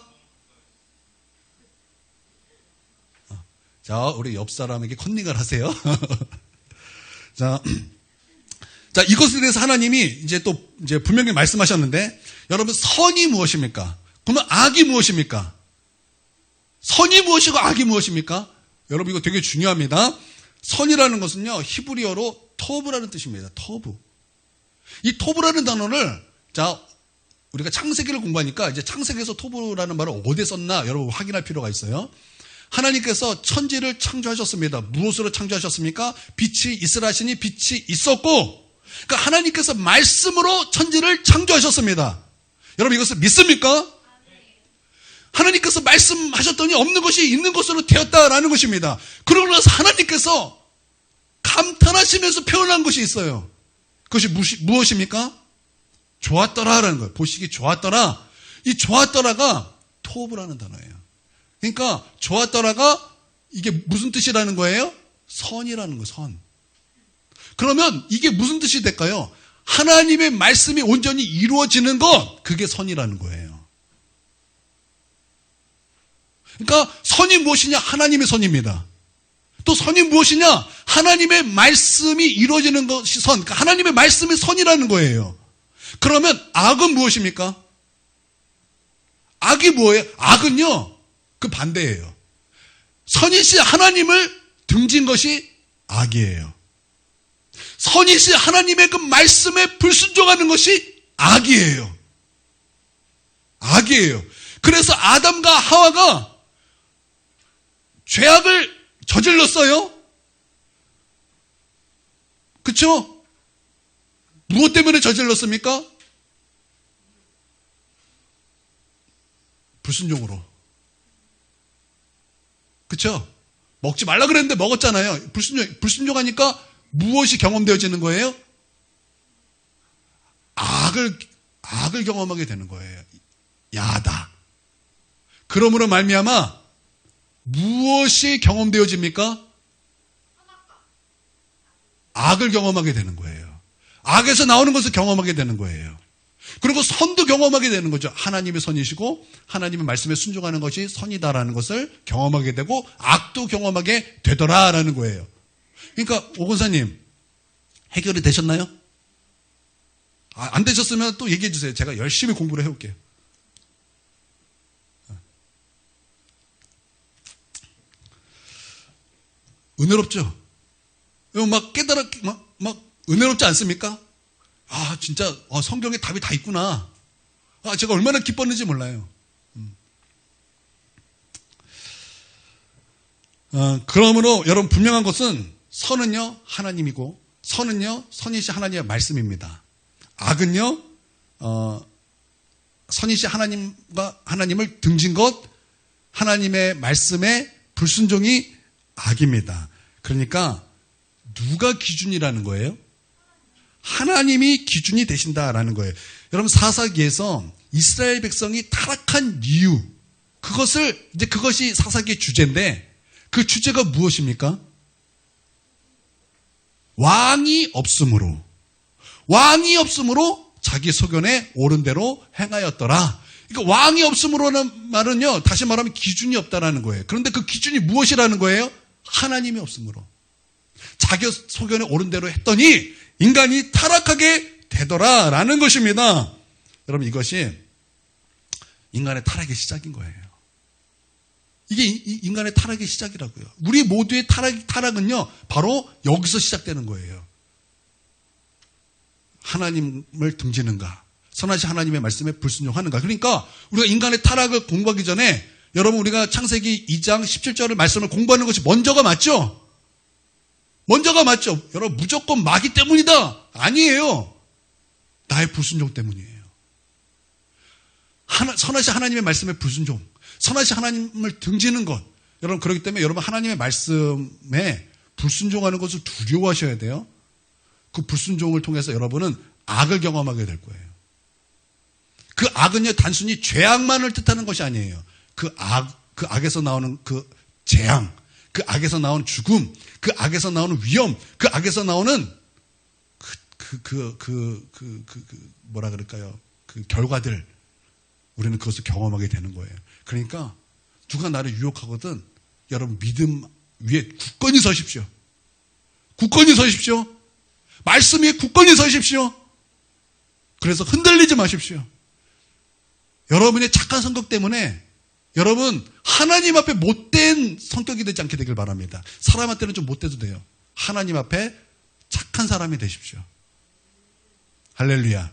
A: 자, 우리 옆 사람에게 컨닝을 하세요. 자, 이것에 대해서 하나님이 이제 분명히 말씀하셨는데, 여러분, 선이 무엇입니까? 그러면 악이 무엇입니까? 선이 무엇이고 악이 무엇입니까? 여러분, 이거 되게 중요합니다. 선이라는 것은요, 히브리어로 토브라는 뜻입니다. 토브. 이 토브라는 단어를, 자, 우리가 창세기를 공부하니까 이제 창세기에서 토브라는 말을 어디에 썼나 여러분 확인할 필요가 있어요. 하나님께서 천지를 창조하셨습니다. 무엇으로 창조하셨습니까? 빛이 있으라 하시니 빛이 있었고, 그러니까 하나님께서 말씀으로 천지를 창조하셨습니다. 여러분 이것을 믿습니까? 하나님께서 말씀하셨더니 없는 것이 있는 것으로 되었다라는 것입니다. 그러고 나서 하나님께서 감탄하시면서 표현한 것이 있어요. 그것이 무엇입니까? 좋았더라라는 거예요. 보시기 좋았더라. 이 좋았더라가 토브라는 단어예요. 그러니까 좋았더라가 이게 무슨 뜻이라는 거예요? 선이라는 거예요. 선. 그러면 이게 무슨 뜻이 될까요? 하나님의 말씀이 온전히 이루어지는 것, 그게 선이라는 거예요. 그러니까 선이 무엇이냐? 하나님의 선입니다. 또 선이 무엇이냐? 하나님의 말씀이 이루어지는 것이 선. 그러니까 하나님의 말씀이 선이라는 거예요. 그러면 악은 무엇입니까? 악이 뭐예요? 악은요, 그 반대예요. 선이시 하나님을 등진 것이 악이에요. 선이시 하나님의 그 말씀에 불순종하는 것이 악이에요. 악이에요. 그래서 아담과 하와가 죄악을 저질렀어요. 그렇죠? 무엇 때문에 저질렀습니까? 불순종으로. 그렇죠? 먹지 말라 그랬는데 먹었잖아요. 불순종하니까 무엇이 경험되어지는 거예요? 악을 경험하게 되는 거예요. 야하다. 그러므로 말미암아 무엇이 경험되어집니까? 악을 경험하게 되는 거예요. 악에서 나오는 것을 경험하게 되는 거예요. 그리고 선도 경험하게 되는 거죠. 하나님의 선이시고 하나님의 말씀에 순종하는 것이 선이다라는 것을 경험하게 되고 악도 경험하게 되더라라는 거예요. 그러니까 오 권사님 해결이 되셨나요? 안 되셨으면 또 얘기해 주세요. 제가 열심히 공부를 해올게요. 은혜롭죠? 막 은혜롭지 않습니까? 아, 진짜, 성경에 답이 다 있구나. 제가 얼마나 기뻤는지 몰라요. 그러므로 여러분 분명한 것은 선은요, 하나님이고, 선이시 하나님의 말씀입니다. 악은요, 선이시 하나님을 등진 것, 하나님의 말씀에 불순종이 악입니다. 그러니까 누가 기준이라는 거예요? 하나님이 기준이 되신다라는 거예요. 여러분 사사기에서 이스라엘 백성이 타락한 이유, 그것이 사사기의 주제인데 그 주제가 무엇입니까? 왕이 없으므로 자기 소견에 옳은 대로 행하였더라. 그러니까 왕이 없으므로는 말은요, 다시 말하면 기준이 없다라는 거예요. 그런데 그 기준이 무엇이라는 거예요? 하나님이 없으므로. 자기 소견에 옳은 대로 했더니 인간이 타락하게 되더라라는 것입니다. 여러분 이것이 인간의 타락의 시작인 거예요. 이게 인간의 타락의 시작이라고요. 우리 모두의 타락은요, 바로 여기서 시작되는 거예요. 하나님을 등지는가, 선하신 하나님의 말씀에 불순종하는가. 그러니까 우리가 인간의 타락을 공부하기 전에 여러분 우리가 창세기 2장 17절의 말씀을 공부하는 것이 먼저가 맞죠? 여러분 무조건 마귀 때문이다. 아니에요. 나의 불순종 때문이에요. 선하신 하나님의 말씀에 불순종, 선하신 하나님을 등지는 것. 여러분 그렇기 때문에 여러분 하나님의 말씀에 불순종하는 것을 두려워하셔야 돼요. 그 불순종을 통해서 여러분은 악을 경험하게 될 거예요. 그 악은요, 단순히 죄악만을 뜻하는 것이 아니에요. 그 악에서 나오는 그 재앙, 그 악에서 나오는 죽음, 그 악에서 나오는 위험, 그 악에서 나오는 뭐라 그럴까요? 그 결과들, 우리는 그것을 경험하게 되는 거예요. 그러니까 누가 나를 유혹하거든 여러분 믿음 위에 굳건히 서십시오. 말씀 위에 굳건히 서십시오. 그래서 흔들리지 마십시오. 여러분의 착한 성격 때문에 여러분 하나님 앞에 못된 성격이 되지 않게 되길 바랍니다. 사람한테는 좀 못돼도 돼요. 하나님 앞에 착한 사람이 되십시오. 할렐루야.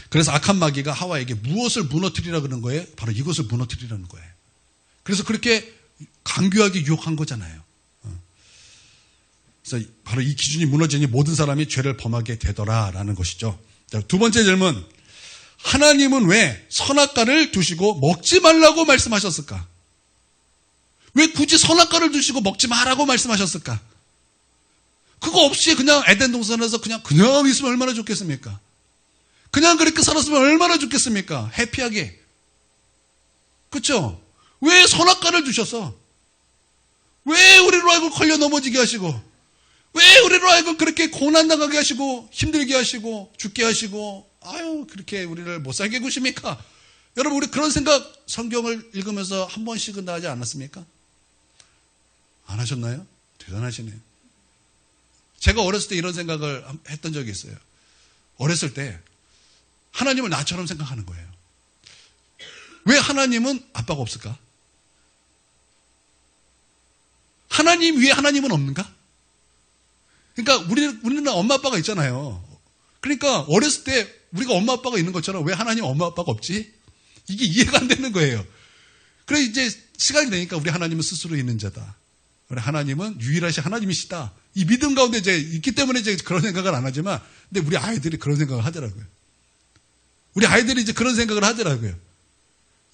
A: 그래서 악한 마귀가 하와에게 무엇을 무너뜨리라 그러는 거예요? 바로 이것을 무너뜨리라는 거예요. 그래서 그렇게 강교하게 유혹한 거잖아요. 그래서 바로 이 기준이 무너지니 모든 사람이 죄를 범하게 되더라라는 것이죠. 자, 두 번째 질문. 하나님은 왜 선악과를 두시고 먹지 말라고 말씀하셨을까? 왜 굳이 선악과를 두시고 먹지 말라고 말씀하셨을까? 그거 없이 그냥 에덴 동산에서 그냥 있으면 얼마나 좋겠습니까? 그냥 그렇게 살았으면 얼마나 좋겠습니까? 해피하게. 그렇죠? 왜 선악과를 두셨어? 왜 우리로 하여금 걸려 넘어지게 하시고, 왜 우리로 하여금 그렇게 고난당하게 하시고, 힘들게 하시고, 죽게 하시고, 그렇게 우리를 못 살게 구십니까? 여러분, 우리 그런 생각 성경을 읽으면서 한 번씩은 하지 않았습니까? 안 하셨나요? 대단하시네요. 제가 어렸을 때 이런 생각을 했던 적이 있어요. 어렸을 때 하나님을 나처럼 생각하는 거예요. 왜 하나님은 아빠가 없을까? 하나님 위에 하나님은 없는가? 그러니까 우리는 엄마 아빠가 있잖아요. 그러니까 어렸을 때 우리가 엄마 아빠가 있는 것처럼 왜 하나님 엄마 아빠가 없지? 이게 이해가 안 되는 거예요. 그래 이제 시간이 되니까 우리 하나님은 스스로 있는 자다. 우리 하나님은 유일하신 하나님이시다. 이 믿음 가운데 이제 있기 때문에 이제 그런 생각을 안 하지만, 근데 우리 아이들이 그런 생각을 하더라고요. 우리 아이들이 이제 그런 생각을 하더라고요.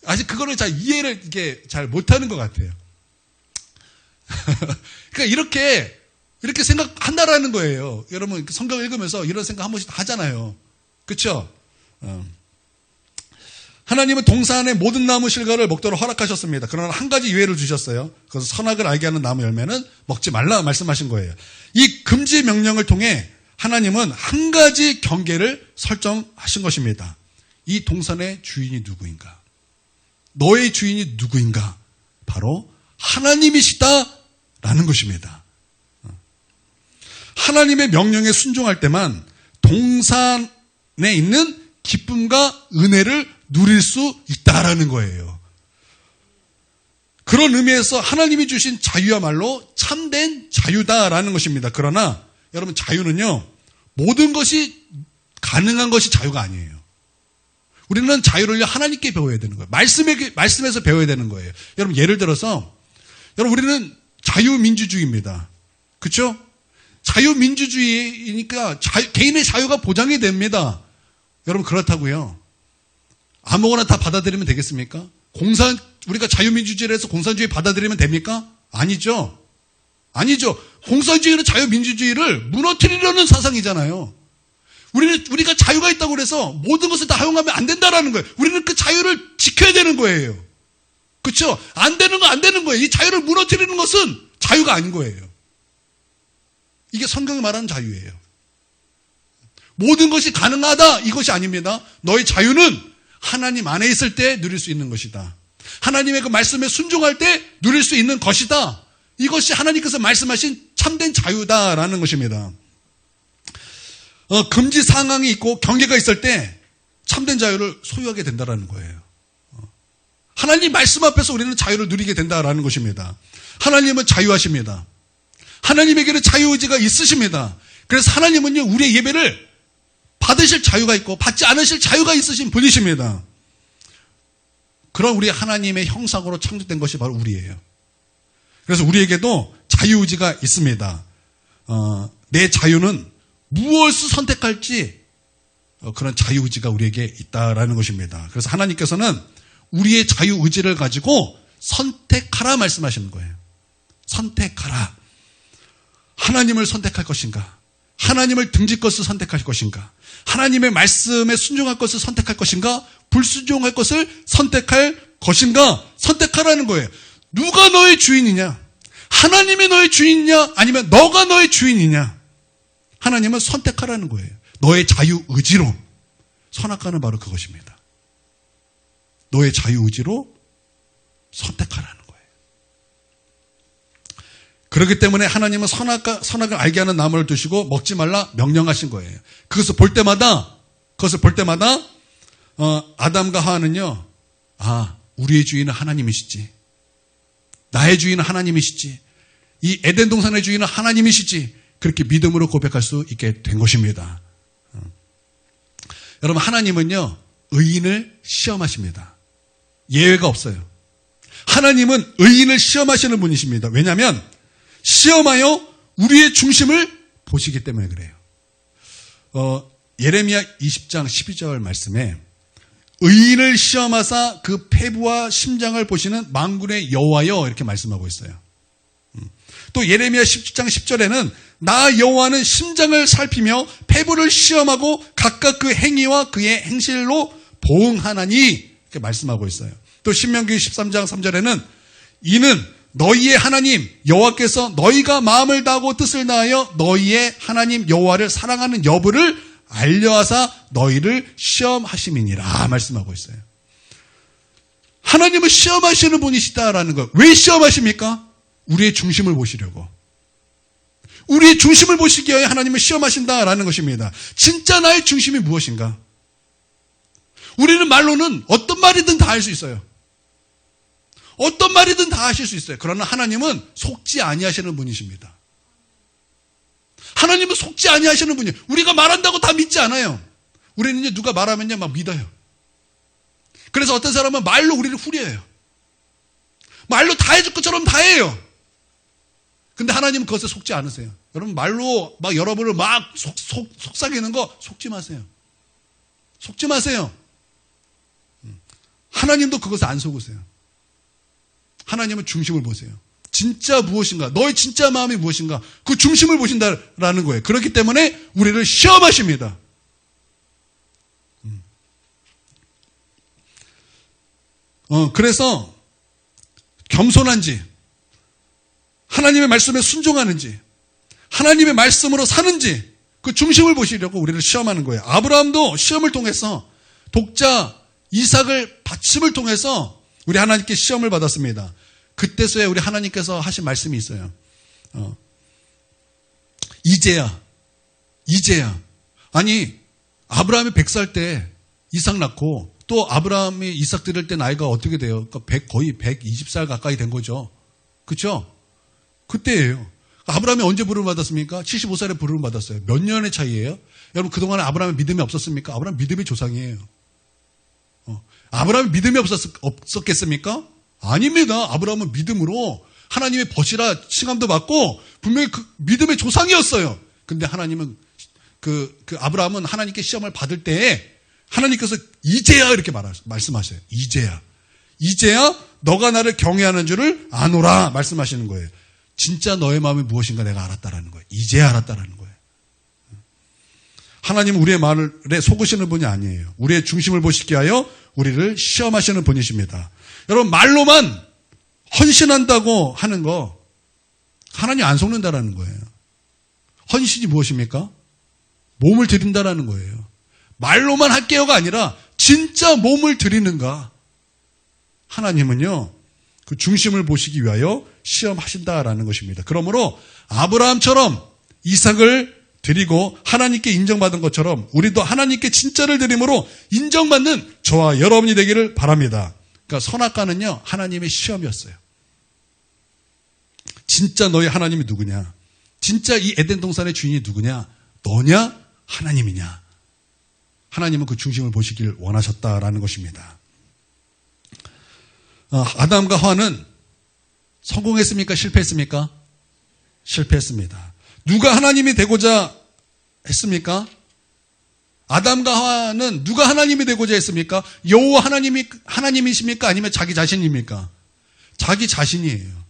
A: 아직 그거를 잘 이해를 이게 잘 못하는 것 같아요. 그러니까 이렇게 생각한다라는 거예요. 여러분 성경 읽으면서 이런 생각 한 번씩 하잖아요. 그렇죠? 하나님은 동산의 모든 나무 실과를 먹도록 허락하셨습니다. 그러나 한 가지 유예를 주셨어요. 그래서 선악을 알게 하는 나무 열매는 먹지 말라 말씀하신 거예요. 이 금지 명령을 통해 하나님은 한 가지 경계를 설정하신 것입니다. 이 동산의 주인이 누구인가? 너의 주인이 누구인가? 바로 하나님이시다라는 것입니다. 하나님의 명령에 순종할 때만 동산에 있는 기쁨과 은혜를 누릴 수 있다라는 거예요. 그런 의미에서 하나님이 주신 자유야말로 참된 자유다라는 것입니다. 그러나 여러분 자유는요, 모든 것이 가능한 것이 자유가 아니에요. 우리는 자유를 하나님께 배워야 되는 거예요. 말씀에서 배워야 되는 거예요. 여러분 예를 들어서 여러분 우리는 자유민주주의입니다. 그렇죠? 자유민주주의니까 개인의 자유가 보장이 됩니다. 여러분 그렇다고요. 아무거나 다 받아들이면 되겠습니까? 우리가 자유민주주의를 해서 공산주의 받아들이면 됩니까? 아니죠. 공산주의는 자유민주주의를 무너뜨리려는 사상이잖아요. 우리가 자유가 있다고 해서 모든 것을 다 허용하면 안 된다라는 거예요. 우리는 그 자유를 지켜야 되는 거예요. 그렇죠? 안 되는 거예요. 이 자유를 무너뜨리는 것은 자유가 아닌 거예요. 이게 성경이 말하는 자유예요. 모든 것이 가능하다 이것이 아닙니다. 너의 자유는 하나님 안에 있을 때 누릴 수 있는 것이다. 하나님의 그 말씀에 순종할 때 누릴 수 있는 것이다. 이것이 하나님께서 말씀하신 참된 자유다라는 것입니다. 금지 상황이 있고 경계가 있을 때 참된 자유를 소유하게 된다라는 거예요. 하나님 말씀 앞에서 우리는 자유를 누리게 된다라는 것입니다. 하나님은 자유하십니다. 하나님에게는 자유의지가 있으십니다. 그래서 하나님은요, 우리의 예배를 받으실 자유가 있고 받지 않으실 자유가 있으신 분이십니다. 그런 우리 하나님의 형상으로 창조된 것이 바로 우리예요. 그래서 우리에게도 자유의지가 있습니다. 내 자유는 무엇을 선택할지 그런 자유의지가 우리에게 있다라는 것입니다. 그래서 하나님께서는 우리의 자유의지를 가지고 선택하라 말씀하시는 거예요. 선택하라. 하나님을 선택할 것인가? 하나님을 등질 것을 선택할 것인가? 하나님의 말씀에 순종할 것을 선택할 것인가? 불순종할 것을 선택할 것인가? 선택하라는 거예요. 누가 너의 주인이냐? 하나님이 너의 주인이냐? 아니면 너가 너의 주인이냐? 하나님은 선택하라는 거예요. 너의 자유의지로. 선악과는 바로 그것입니다. 너의 자유의지로 선택하라는 거예요. 그렇기 때문에 하나님은 선악을 알게 하는 나무를 두시고 먹지 말라 명령하신 거예요. 그것을 볼 때마다 아담과 하와는요, 우리의 주인은 하나님이시지. 나의 주인은 하나님이시지. 이 에덴 동산의 주인은 하나님이시지. 그렇게 믿음으로 고백할 수 있게 된 것입니다. 여러분, 하나님은요, 의인을 시험하십니다. 예외가 없어요. 하나님은 의인을 시험하시는 분이십니다. 왜냐하면 시험하여 우리의 중심을 보시기 때문에 그래요. 예레미야 20장 12절 말씀에 의인을 시험하사 그 폐부와 심장을 보시는 만군의 여호와여 이렇게 말씀하고 있어요. 또 예레미야 17장 10절에는 나 여호와는 심장을 살피며 폐부를 시험하고 각각 그 행위와 그의 행실로 보응하나니 이렇게 말씀하고 있어요. 또 신명기 13장 3절에는 이는 너희의 하나님 여호와께서 너희가 마음을 다하고 뜻을 다하여 너희의 하나님 여호와를 사랑하는 여부를 알려하사 너희를 시험하심이니라 말씀하고 있어요. 하나님은 시험하시는 분이시다라는 것. 왜 시험하십니까? 우리의 중심을 보시려고. 우리의 중심을 보시기 위해 하나님은 시험하신다라는 것입니다. 진짜 나의 중심이 무엇인가? 우리는 말로는 어떤 말이든 다 할 수 있어요. 어떤 말이든 다 하실 수 있어요. 그러나 하나님은 속지 아니하시는 분이십니다. 하나님은 속지 아니하시는 분이에요. 우리가 말한다고 다 믿지 않아요. 우리는 이제 누가 말하면요 막 믿어요. 그래서 어떤 사람은 말로 우리를 후려해요. 말로 다 해줄 것처럼 다 해요. 근데 하나님은 그것에 속지 않으세요. 여러분 말로 막 여러분을 막 속삭이는 거 속지 마세요. 속지 마세요. 하나님도 그것에 안 속으세요. 하나님은 중심을 보세요. 진짜 무엇인가? 너의 진짜 마음이 무엇인가? 그 중심을 보신다라는 거예요. 그렇기 때문에 우리를 시험하십니다. 그래서 겸손한지, 하나님의 말씀에 순종하는지, 하나님의 말씀으로 사는지 그 중심을 보시려고 우리를 시험하는 거예요. 아브라함도 시험을 통해서 독자 이삭을 바침을 통해서 우리 하나님께 시험을 받았습니다. 그때서야 우리 하나님께서 하신 말씀이 있어요. 이제야. 아니 아브라함이 100살 때 이삭 낳고 또 아브라함이 이삭 드릴 때 나이가 어떻게 돼요? 그러니까 거의 120살 가까이 된 거죠. 그렇죠? 그때예요. 아브라함이 언제 부름을 받았습니까? 75살에 부름을 받았어요. 몇 년의 차이예요? 여러분 그동안에 아브라함의 믿음이 없었습니까? 아브라함 믿음의 조상이에요. 아브라함이 믿음이 없었겠습니까? 아닙니다. 아브라함은 믿음으로 하나님의 벗이라 칭함도 받고 분명히 그 믿음의 조상이었어요. 근데 하나님은 그 아브라함은 하나님께 시험을 받을 때에 하나님께서 이제야 이렇게 말씀하셔요. 이제야 너가 나를 경외하는 줄을 아노라 말씀하시는 거예요. 진짜 너의 마음이 무엇인가 내가 알았다라는 거예요. 이제야 알았다라는 거예요. 하나님은 우리의 말에 속으시는 분이 아니에요. 우리의 중심을 보시기 위하여 우리를 시험하시는 분이십니다. 여러분 말로만 헌신한다고 하는 거 하나님 안 속는다라는 거예요. 헌신이 무엇입니까? 몸을 드린다라는 거예요. 말로만 할게요가 아니라 진짜 몸을 드리는가? 하나님은요 그 중심을 보시기 위하여 시험하신다라는 것입니다. 그러므로 아브라함처럼 이삭을 드리고 하나님께 인정받은 것처럼 우리도 하나님께 진짜를 드림으로 인정받는 저와 여러분이 되기를 바랍니다. 그러니까 선악과는요 하나님의 시험이었어요. 진짜 너희 하나님이 누구냐? 진짜 이 에덴 동산의 주인이 누구냐? 너냐? 하나님이냐? 하나님은 그 중심을 보시길 원하셨다라는 것입니다. 아담과 하와는 성공했습니까? 실패했습니까? 실패했습니까? 누가 하나님이 되고자 했습니까? 아담과 하와는 누가 하나님이 되고자 했습니까? 여호와 하나님이십니까? 아니면 자기 자신입니까? 자기 자신이에요.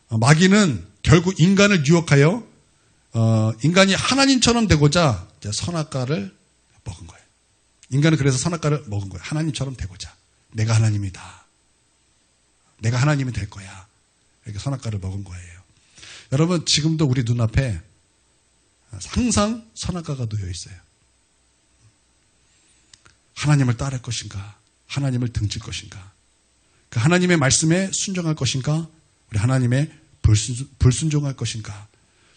A: 마귀는 결국 인간을 유혹하여 인간이 하나님처럼 되고자 선악과를 먹은 거예요. 인간은 그래서 선악과를 먹은 거예요. 하나님처럼 되고자. 내가 하나님이다. 내가 하나님이 될 거야. 이렇게 선악과를 먹은 거예요. 여러분 지금도 우리 눈앞에 항상 선악과가 놓여 있어요. 하나님을 따를 것인가? 하나님을 등질 것인가? 그 하나님의 말씀에 순종할 것인가? 우리 하나님의 불순종할 것인가?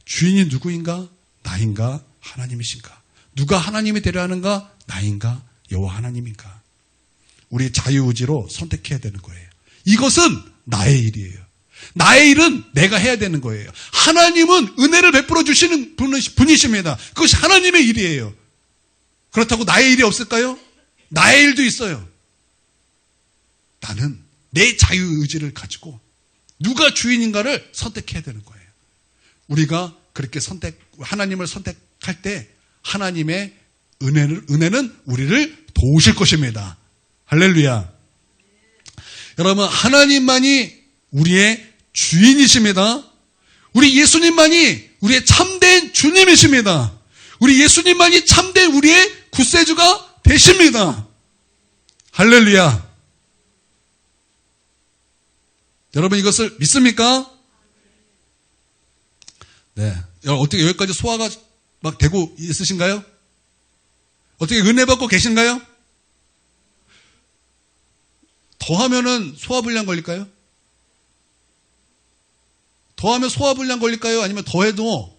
A: 주인이 누구인가? 나인가? 하나님이신가? 누가 하나님이 되려 하는가? 나인가? 여호와 하나님인가? 우리 자유의지로 선택해야 되는 거예요. 이것은 나의 일이에요. 나의 일은 내가 해야 되는 거예요. 하나님은 은혜를 베풀어 주시는 분이십니다. 그것이 하나님의 일이에요. 그렇다고 나의 일이 없을까요? 나의 일도 있어요. 나는 내 자유의지를 가지고 누가 주인인가를 선택해야 되는 거예요. 우리가 그렇게 하나님을 선택할 때 하나님의 은혜는 우리를 도우실 것입니다. 할렐루야. 여러분, 하나님만이 우리의 주인이십니다. 우리 예수님만이 우리의 참된 주님이십니다. 우리 예수님만이 참된 우리의 구세주가 되십니다. 할렐루야. 여러분, 이것을 믿습니까? 네. 어떻게 여기까지 소화가 막 되고 있으신가요? 어떻게 은혜 받고 계신가요? 더하면은 소화불량 걸릴까요? 더하면 소화불량 걸릴까요? 아니면 더해도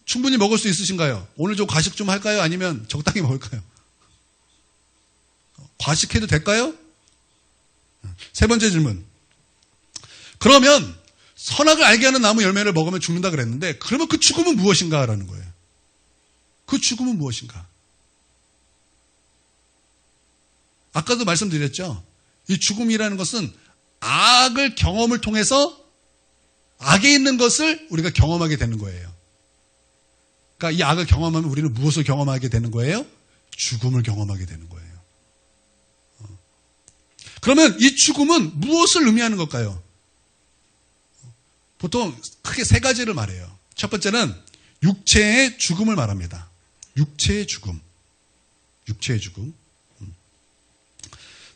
A: 충분히 먹을 수 있으신가요? 오늘 좀 과식 좀 할까요? 아니면 적당히 먹을까요? 과식해도 될까요? 세 번째 질문. 그러면 선악을 알게 하는 나무 열매를 먹으면 죽는다 그랬는데, 그러면 그 죽음은 무엇인가? 라는 거예요. 그 죽음은 무엇인가? 아까도 말씀드렸죠. 이 죽음이라는 것은 악을 경험을 통해서 악에 있는 것을 우리가 경험하게 되는 거예요. 그러니까 이 악을 경험하면 우리는 무엇을 경험하게 되는 거예요? 죽음을 경험하게 되는 거예요. 그러면 이 죽음은 무엇을 의미하는 걸까요? 보통 크게 세 가지를 말해요. 첫 번째는 육체의 죽음을 말합니다. 육체의 죽음. 육체의 죽음.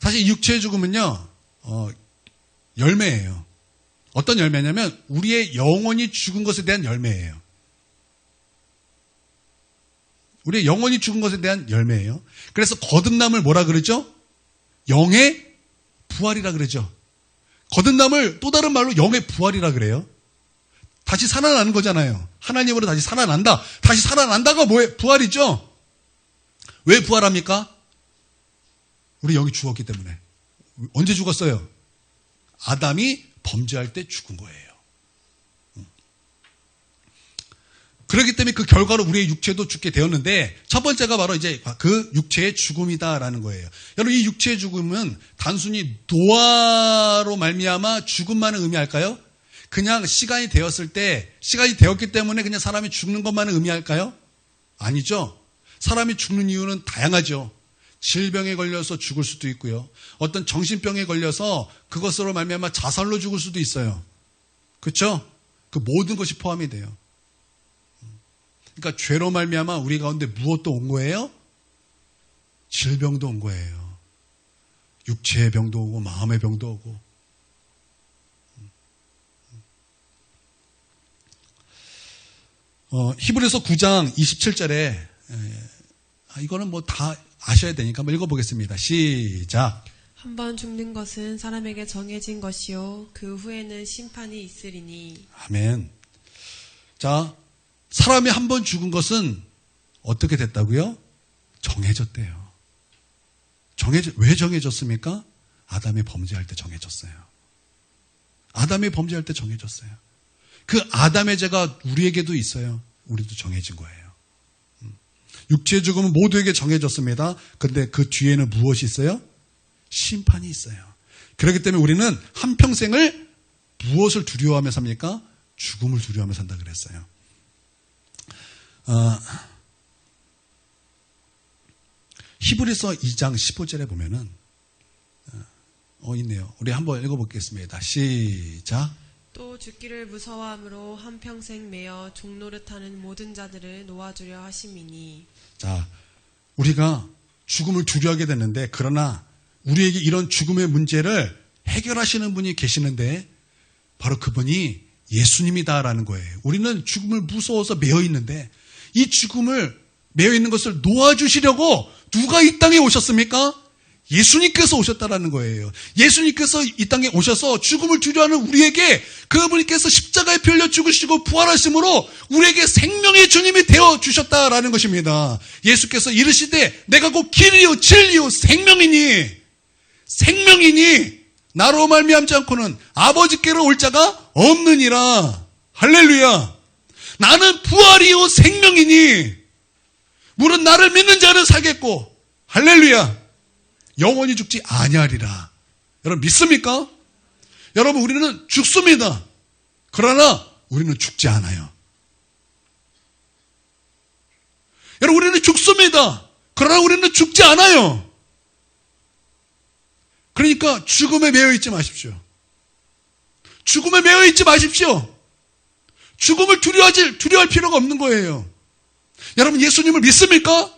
A: 사실 육체의 죽음은요, 열매예요. 어떤 열매냐면 우리의 영혼이 죽은 것에 대한 열매예요. 우리의 영혼이 죽은 것에 대한 열매예요. 그래서 거듭남을 뭐라 그러죠? 영의 부활이라 그러죠. 거듭남을 또 다른 말로 영의 부활이라 그래요. 다시 살아나는 거잖아요. 하나님으로 다시 살아난다. 다시 살아난다가 뭐예요? 부활이죠. 왜 부활합니까? 우리 영이 죽었기 때문에. 언제 죽었어요? 아담이 범죄할 때 죽은 거예요. 그렇기 때문에 그 결과로 우리의 육체도 죽게 되었는데, 첫 번째가 바로 이제 그 육체의 죽음이다라는 거예요. 여러분, 이 육체의 죽음은 단순히 노화로 말미암아 죽음만을 의미할까요? 그냥 시간이 되었기 때문에 그냥 사람이 죽는 것만을 의미할까요? 아니죠. 사람이 죽는 이유는 다양하죠. 질병에 걸려서 죽을 수도 있고요. 어떤 정신병에 걸려서 그것으로 말미암아 자살로 죽을 수도 있어요. 그렇죠? 그 모든 것이 포함이 돼요. 그러니까 죄로 말미암아 우리 가운데 무엇도 온 거예요? 질병도 온 거예요. 육체의 병도 오고 마음의 병도 오고. 히브리서 9장 27절에 이거는 뭐 다 아셔야 되니까 한번 읽어보겠습니다. 시작.
B: 한번 죽는 것은 사람에게 정해진 것이요 그 후에는 심판이 있으리니.
A: 아멘. 자, 사람이 한 번 죽은 것은 어떻게 됐다고요? 정해졌대요. 왜 정해졌습니까? 아담이 범죄할 때 정해졌어요. 아담이 범죄할 때 정해졌어요. 그 아담의 죄가 우리에게도 있어요. 우리도 정해진 거예요. 육체의 죽음은 모두에게 정해졌습니다. 그런데 그 뒤에는 무엇이 있어요? 심판이 있어요. 그렇기 때문에 우리는 한평생을 무엇을 두려워하며 삽니까? 죽음을 두려워하며 산다 그랬어요. 히브리서 2장 15절에 보면은 있네요. 우리 한번 읽어보겠습니다. 시작.
B: 또 죽기를 무서워함으로 한평생 매어 종노릇하는 모든 자들을 놓아주려 하심이니.
A: 자, 우리가 죽음을 두려워하게 됐는데, 그러나 우리에게 이런 죽음의 문제를 해결하시는 분이 계시는데 바로 그분이 예수님이다라는 거예요. 우리는 죽음을 무서워서 매여 있는데, 이 죽음을 매여 있는 것을 놓아주시려고 누가 이 땅에 오셨습니까? 예수님께서 오셨다라는 거예요. 예수님께서 이 땅에 오셔서 죽음을 두려워하는 우리에게 그분께서 십자가에 피 흘려 죽으시고 부활하심으로 우리에게 생명의 주님이 되어 주셨다라는 것입니다. 예수께서 이르시되 내가 곧 길이요 진리요 생명이니 나로 말미암지 않고는 아버지께로 올 자가 없느니라. 할렐루야. 나는 부활이요 생명이니 물은 나를 믿는 자는 살겠고, 할렐루야, 영원히 죽지 아니하리라. 여러분 믿습니까? 여러분, 우리는 죽습니다. 그러나 우리는 죽지 않아요. 여러분, 우리는 죽습니다. 그러나 우리는 죽지 않아요. 그러니까 죽음에 매여 있지 마십시오. 죽음에 매여 있지 마십시오. 죽음을 두려워할 필요가 없는 거예요. 여러분, 예수님을 믿습니까?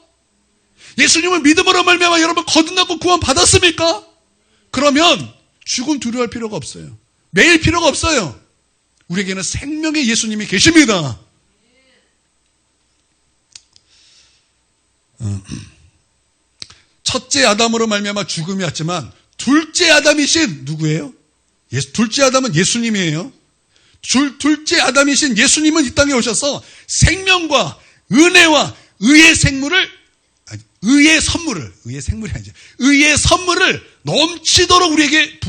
A: 예수님을 믿음으로 말미암아 여러분 거듭나고 구원 받았습니까? 그러면 죽음 두려워할 필요가 없어요. 매일 필요가 없어요. 우리에게는 생명의 예수님이 계십니다. 첫째 아담으로 말미암아 죽음이 왔지만 둘째 아담이신 누구예요? 둘째 아담은 예수님이에요. 둘째 아담이신 예수님은 이 땅에 오셔서 생명과 은혜와 의의 선물을 넘치도록 우리에게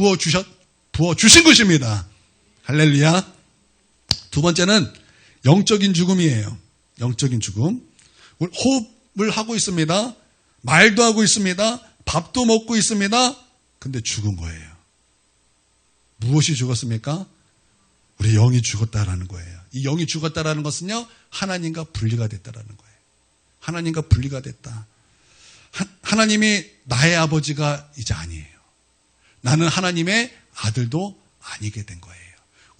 A: 부어주신 것입니다. 할렐루야. 두 번째는 영적인 죽음이에요. 영적인 죽음. 호흡을 하고 있습니다. 말도 하고 있습니다. 밥도 먹고 있습니다. 근데 죽은 거예요. 무엇이 죽었습니까? 우리 영이 죽었다라는 거예요. 이 영이 죽었다라는 것은요, 하나님과 분리가 됐다라는 거예요. 하나님과 분리가 됐다. 하나님이 나의 아버지가 이제 아니에요. 나는 하나님의 아들도 아니게 된 거예요.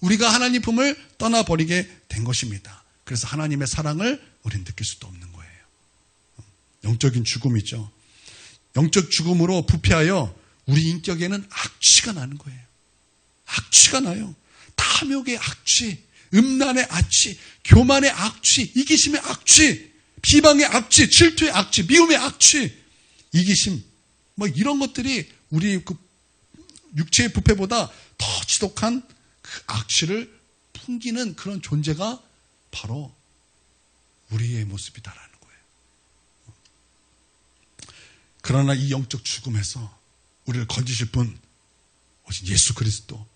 A: 우리가 하나님 품을 떠나버리게 된 것입니다. 그래서 하나님의 사랑을 우리는 느낄 수도 없는 거예요. 영적인 죽음이죠. 영적 죽음으로 부패하여 우리 인격에는 악취가 나는 거예요. 악취가 나요. 탐욕의 악취, 음란의 악취, 교만의 악취, 이기심의 악취, 비방의 악취, 질투의 악취, 미움의 악취, 이기심, 이런 것들이 우리 그 육체의 부패보다 더 지독한 그 악취를 풍기는 그런 존재가 바로 우리의 모습이다라는 거예요. 그러나 이 영적 죽음에서 우리를 건지실 분 오신 예수 그리스도,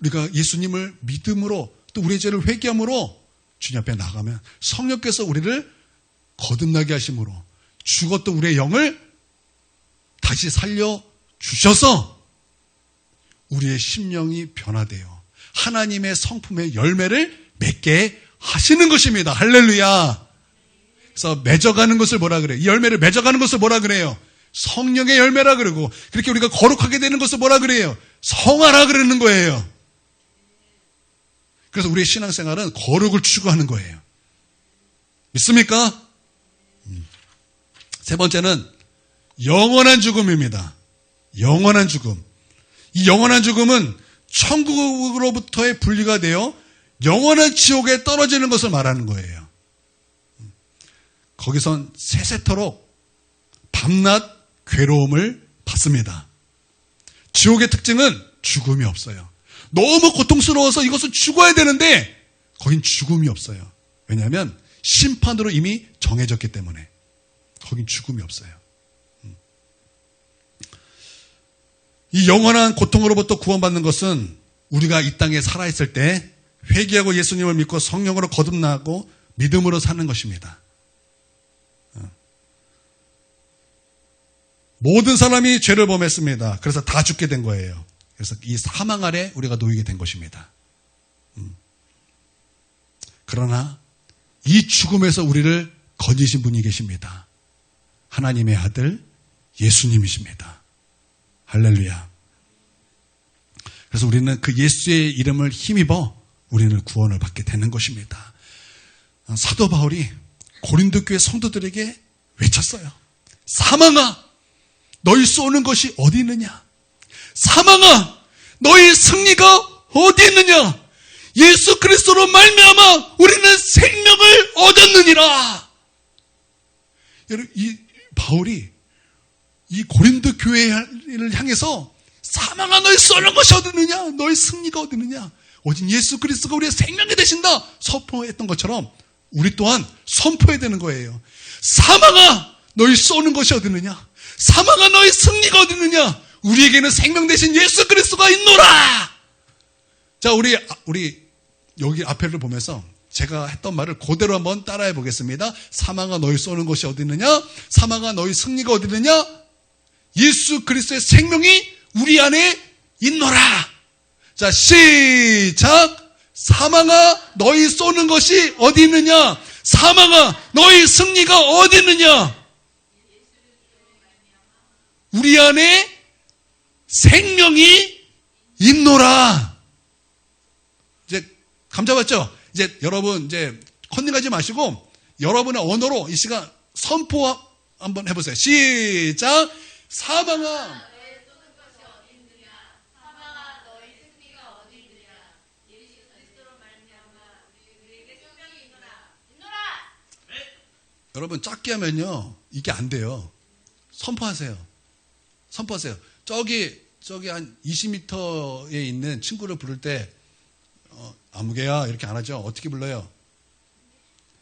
A: 우리가 예수님을 믿음으로 또 우리의 죄를 회개함으로 주님 앞에 나가면 성령께서 우리를 거듭나게 하심으로 죽었던 우리의 영을 다시 살려주셔서 우리의 심령이 변화되어 하나님의 성품의 열매를 맺게 하시는 것입니다. 할렐루야. 그래서 맺어가는 것을 뭐라 그래요? 이 열매를 맺어가는 것을 뭐라 그래요? 성령의 열매라 그러고, 그렇게 우리가 거룩하게 되는 것을 뭐라 그래요? 성화라 그러는 거예요. 그래서 우리의 신앙생활은 거룩을 추구하는 거예요. 믿습니까? 세 번째는 영원한 죽음입니다. 영원한 죽음. 이 영원한 죽음은 천국으로부터의 분리가 되어 영원한 지옥에 떨어지는 것을 말하는 거예요. 거기선 세세토록 밤낮 괴로움을 받습니다. 지옥의 특징은 죽음이 없어요. 너무 고통스러워서 이것은 죽어야 되는데 거긴 죽음이 없어요. 왜냐하면 심판으로 이미 정해졌기 때문에 거긴 죽음이 없어요. 이 영원한 고통으로부터 구원받는 것은 우리가 이 땅에 살아있을 때 회개하고 예수님을 믿고 성령으로 거듭나고 믿음으로 사는 것입니다. 모든 사람이 죄를 범했습니다. 그래서 다 죽게 된 거예요. 그래서 이 사망 아래 우리가 놓이게 된 것입니다. 그러나 이 죽음에서 우리를 건지신 분이 계십니다. 하나님의 아들 예수님이십니다. 할렐루야. 그래서 우리는 그 예수의 이름을 힘입어 우리는 구원을 받게 되는 것입니다. 사도 바울이 고린도 교회 성도들에게 외쳤어요. 사망아, 너희 쏘는 것이 어디 있느냐? 사망아, 너희 승리가 어디 있느냐? 예수 그리스도로 말미암아 우리는 생명을 얻었느니라. 여러분, 이 바울이 이 고린도 교회를 향해서 사망아, 너희 쏘는 것이 어디 있느냐? 너희 승리가 어디 있느냐? 오직 예수 그리스도가 우리의 생명이 되신다 선포했던 것처럼 우리 또한 선포해야 되는 거예요. 사망아, 너희 쏘는 것이 어디 있느냐? 사망아, 너희 승리가 어디 있느냐? 우리에게는 생명 되신 예수 그리스도가 있노라. 자, 우리 여기 앞에를 보면서 제가 했던 말을 그대로 한번 따라해 보겠습니다. 사망아, 너희 쏘는 것이 어디 있느냐? 사망아, 너희 승리가 어디 있느냐? 예수 그리스도의 생명이 우리 안에 있노라. 자, 시작. 사망아, 너희 쏘는 것이 어디 있느냐? 사망아 너희 승리가 어디 있느냐? 우리 안에 생명이 있노라. 이제 감 잡았죠? 이제 여러분 이제 컨닝하지 마시고 여러분의 언어로 이 시간 선포 한번 해보세요. 시작. 사망아 여러분 작게 하면요 이게 안 돼요. 선포하세요. 선포하세요. 저기 한 20m에 있는 친구를 부를 때 아무개야 이렇게 안 하죠. 어떻게 불러요?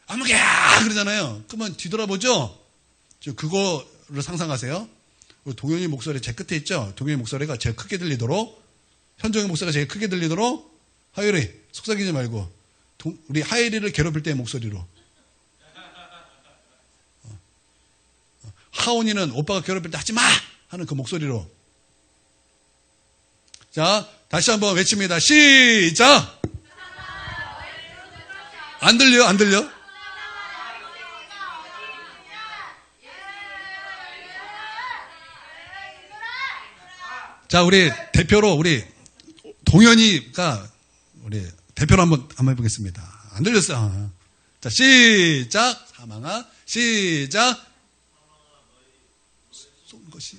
A: 아무개야 그러잖아요. 그러면 뒤돌아보죠. 그거를 상상하세요. 동현이 목소리 제 끝에 있죠. 동현이 목소리가 제일 크게 들리도록, 현정이 목소리가 제일 크게 들리도록. 하율이 속삭이지 말고 우리 하율이를 괴롭힐 때의 목소리로. 하온이는 오빠가 괴롭힐 때 하지마 하는 그 목소리로. 자 다시 한번 외칩니다. 시작. 안 들려? 안 들려? 자 우리 대표로 우리 동현이가 우리 대표로 한번 해보겠습니다. 안 들렸어요. 자 시작. 사망아 시작. 쏜 것이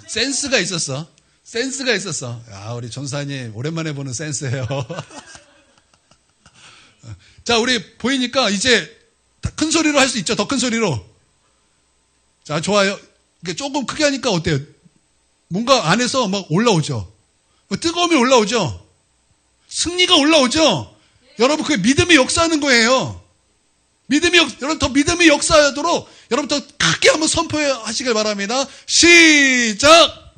A: 센스가 있었어. 센스가 있었어. 야, 우리 전사님 오랜만에 보는 센스예요. 자, 우리 보이니까 이제 큰 소리로 할 수 있죠. 더 큰 소리로. 자, 좋아요. 조금 크게 하니까 어때요? 뭔가 안에서 막 올라오죠. 뜨거움이 올라오죠. 승리가 올라오죠. 여러분, 그게 믿음이 역사하는 거예요. 여러분 더 믿음이 역사하도록 여러분 더 크게 한번 선포하시길 바랍니다. 시작.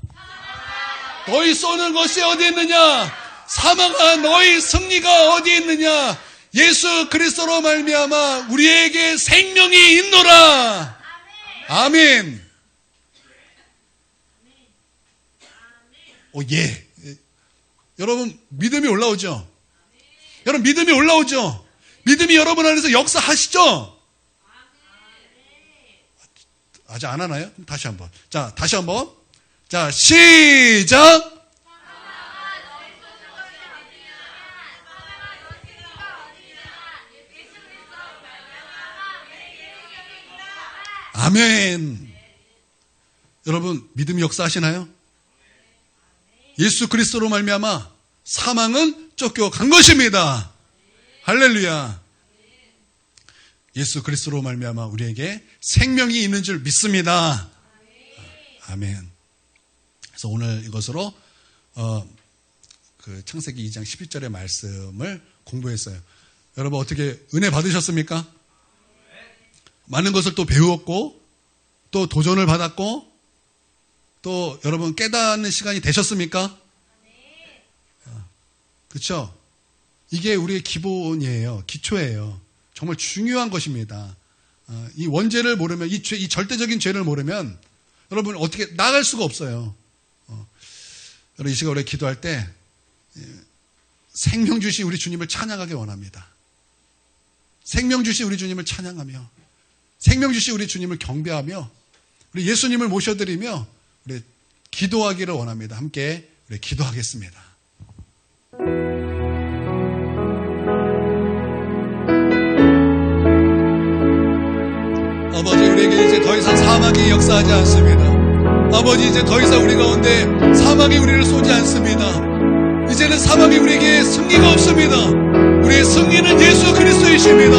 A: 너희 쏘는 것이 어디 있느냐? 사망아 너희 승리가 어디 있느냐? 예수 그리스도로 말미암아 우리에게 생명이 있노라. 아멘. 예. 여러분 믿음이 올라오죠. 여러분 믿음이 올라오죠. 믿음이 여러분 안에서 역사하시죠? 아직 안 하나요? 다시 한번. 자, 다시 한번. 자, 시작! 아멘. 여러분, 믿음이 역사하시나요? 예수 그리스도로 말미암아 사망은 쫓겨간 것입니다. 할렐루야. 예수 그리스도로 말미암아 우리에게 생명이 있는 줄 믿습니다. 아멘. 그래서 오늘 이것으로 그 창세기 2장 11절의 말씀을 공부했어요. 여러분 어떻게 은혜 받으셨습니까? 많은 것을 또 배웠고 또 도전을 받았고 또 여러분 깨닫는 시간이 되셨습니까? 그렇죠? 이게 우리의 기본이에요. 기초예요. 정말 중요한 것입니다. 이 원죄를 모르면, 이 절대적인 죄를 모르면 여러분 어떻게 나갈 수가 없어요. 여러분 이 시간 우리가 기도할 때 생명 주신 우리 주님을 찬양하기 원합니다. 생명 주신 우리 주님을 찬양하며 생명 주신 우리 주님을 경배하며 우리 예수님을 모셔드리며 우리 기도하기를 원합니다. 함께 우리 기도하겠습니다. 아버지 우리에게 이제 더 이상 사망이 역사하지 않습니다. 아버지 이제 더 이상 우리 가운데 사망이 우리를 쏘지 않습니다. 이제는 사망이 우리에게 승리가 없습니다. 우리의 승리는 예수 그리스도이십니다.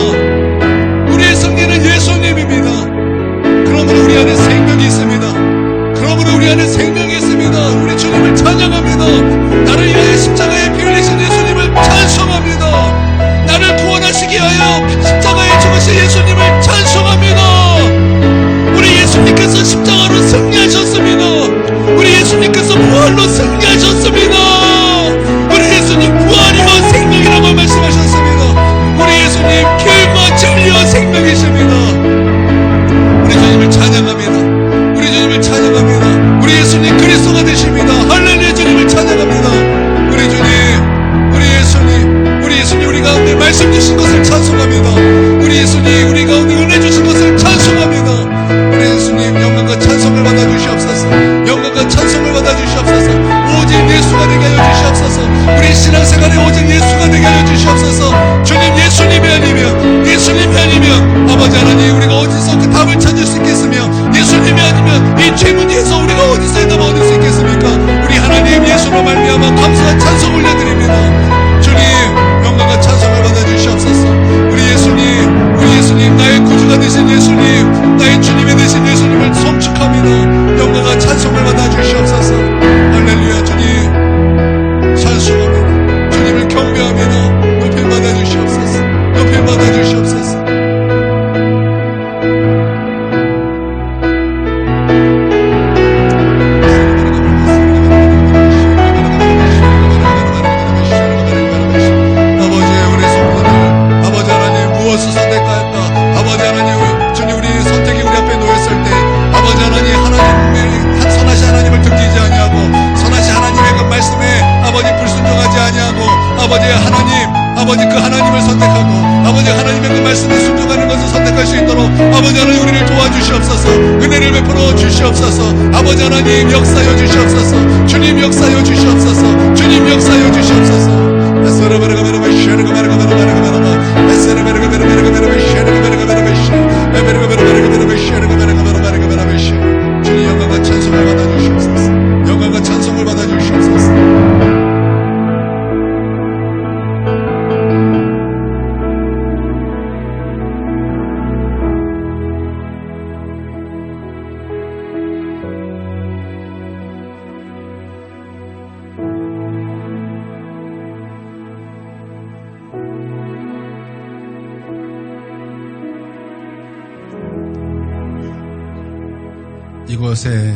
A: 우리의 승리는 예수님입니다. 그러므로 우리 안에 생명이 있습니다. 그러므로 우리 안에 생명이 있습니다. 우리 주님을 찬양합니다. 나를 위하여 십자가에 피 흘리신 예수님을 찬송합니다. 나를 구원하시기 위하여 십자가에 죽으신 예수님을 찬송합니다. 우리 예수님께서 십자가로 승리하셨습니다. 우리 예수님께서 부활로 승리하셨습니다. 우리 예수님 부활이요 생명이라고 말씀하셨습니다. 우리 예수님 길과 진리와 생명이십니다. 우리 주님을 찬양합니다. 우리 주님을 찬양합니다. 우리 예수님 그리스도가 되십니다. 할렐루야. 주님을 찬양합니다. 하나님의 그 말씀에 순종하는 것을 선택할 수 있도록 아버지 하나님 우리를 도와주시옵소서. 은혜를 베풀어 주시옵소서. 아버지 하나님 역사여 주시옵소서. 주님 역사여 주시옵소서. 주님 역사여 주시옵소서. 주님 영광과 찬송을 받아주시옵소서. 영광과 찬송을 받아주시옵소서. 이곳에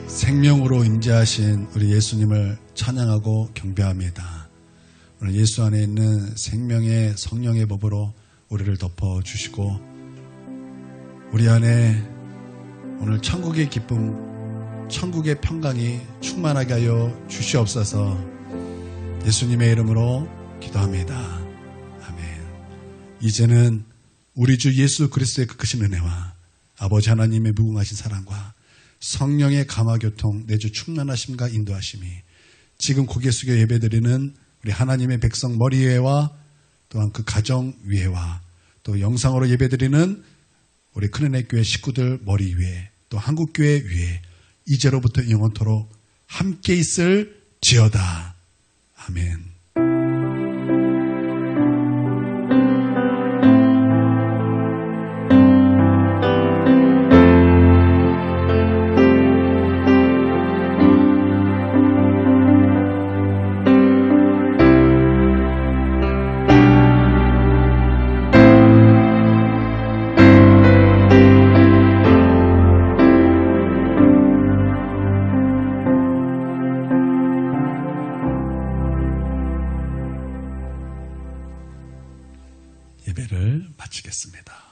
A: 생명으로 임재하신 우리 예수님을 찬양하고 경배합니다. 오늘 예수 안에 있는 생명의 성령의 법으로 우리를 덮어주시고 우리 안에 오늘 천국의 기쁨, 천국의 평강이 충만하게 하여 주시옵소서. 예수님의 이름으로 기도합니다. 아멘. 이제는 우리 주 예수 그리스도의 그 크신 은혜와 아버지 하나님의 무궁하신 사랑과 성령의 감화교통 내주 충만하심과 인도하심이 지금 고개 숙여 예배드리는 우리 하나님의 백성 머리 위에와 또한 그 가정 위에와 또 영상으로 예배드리는 우리 큰은혜 교회 식구들 머리 위에 또 한국교회 위에 이제로부터 영원토록 함께 있을 지어다. 아멘. 예배를 마치겠습니다.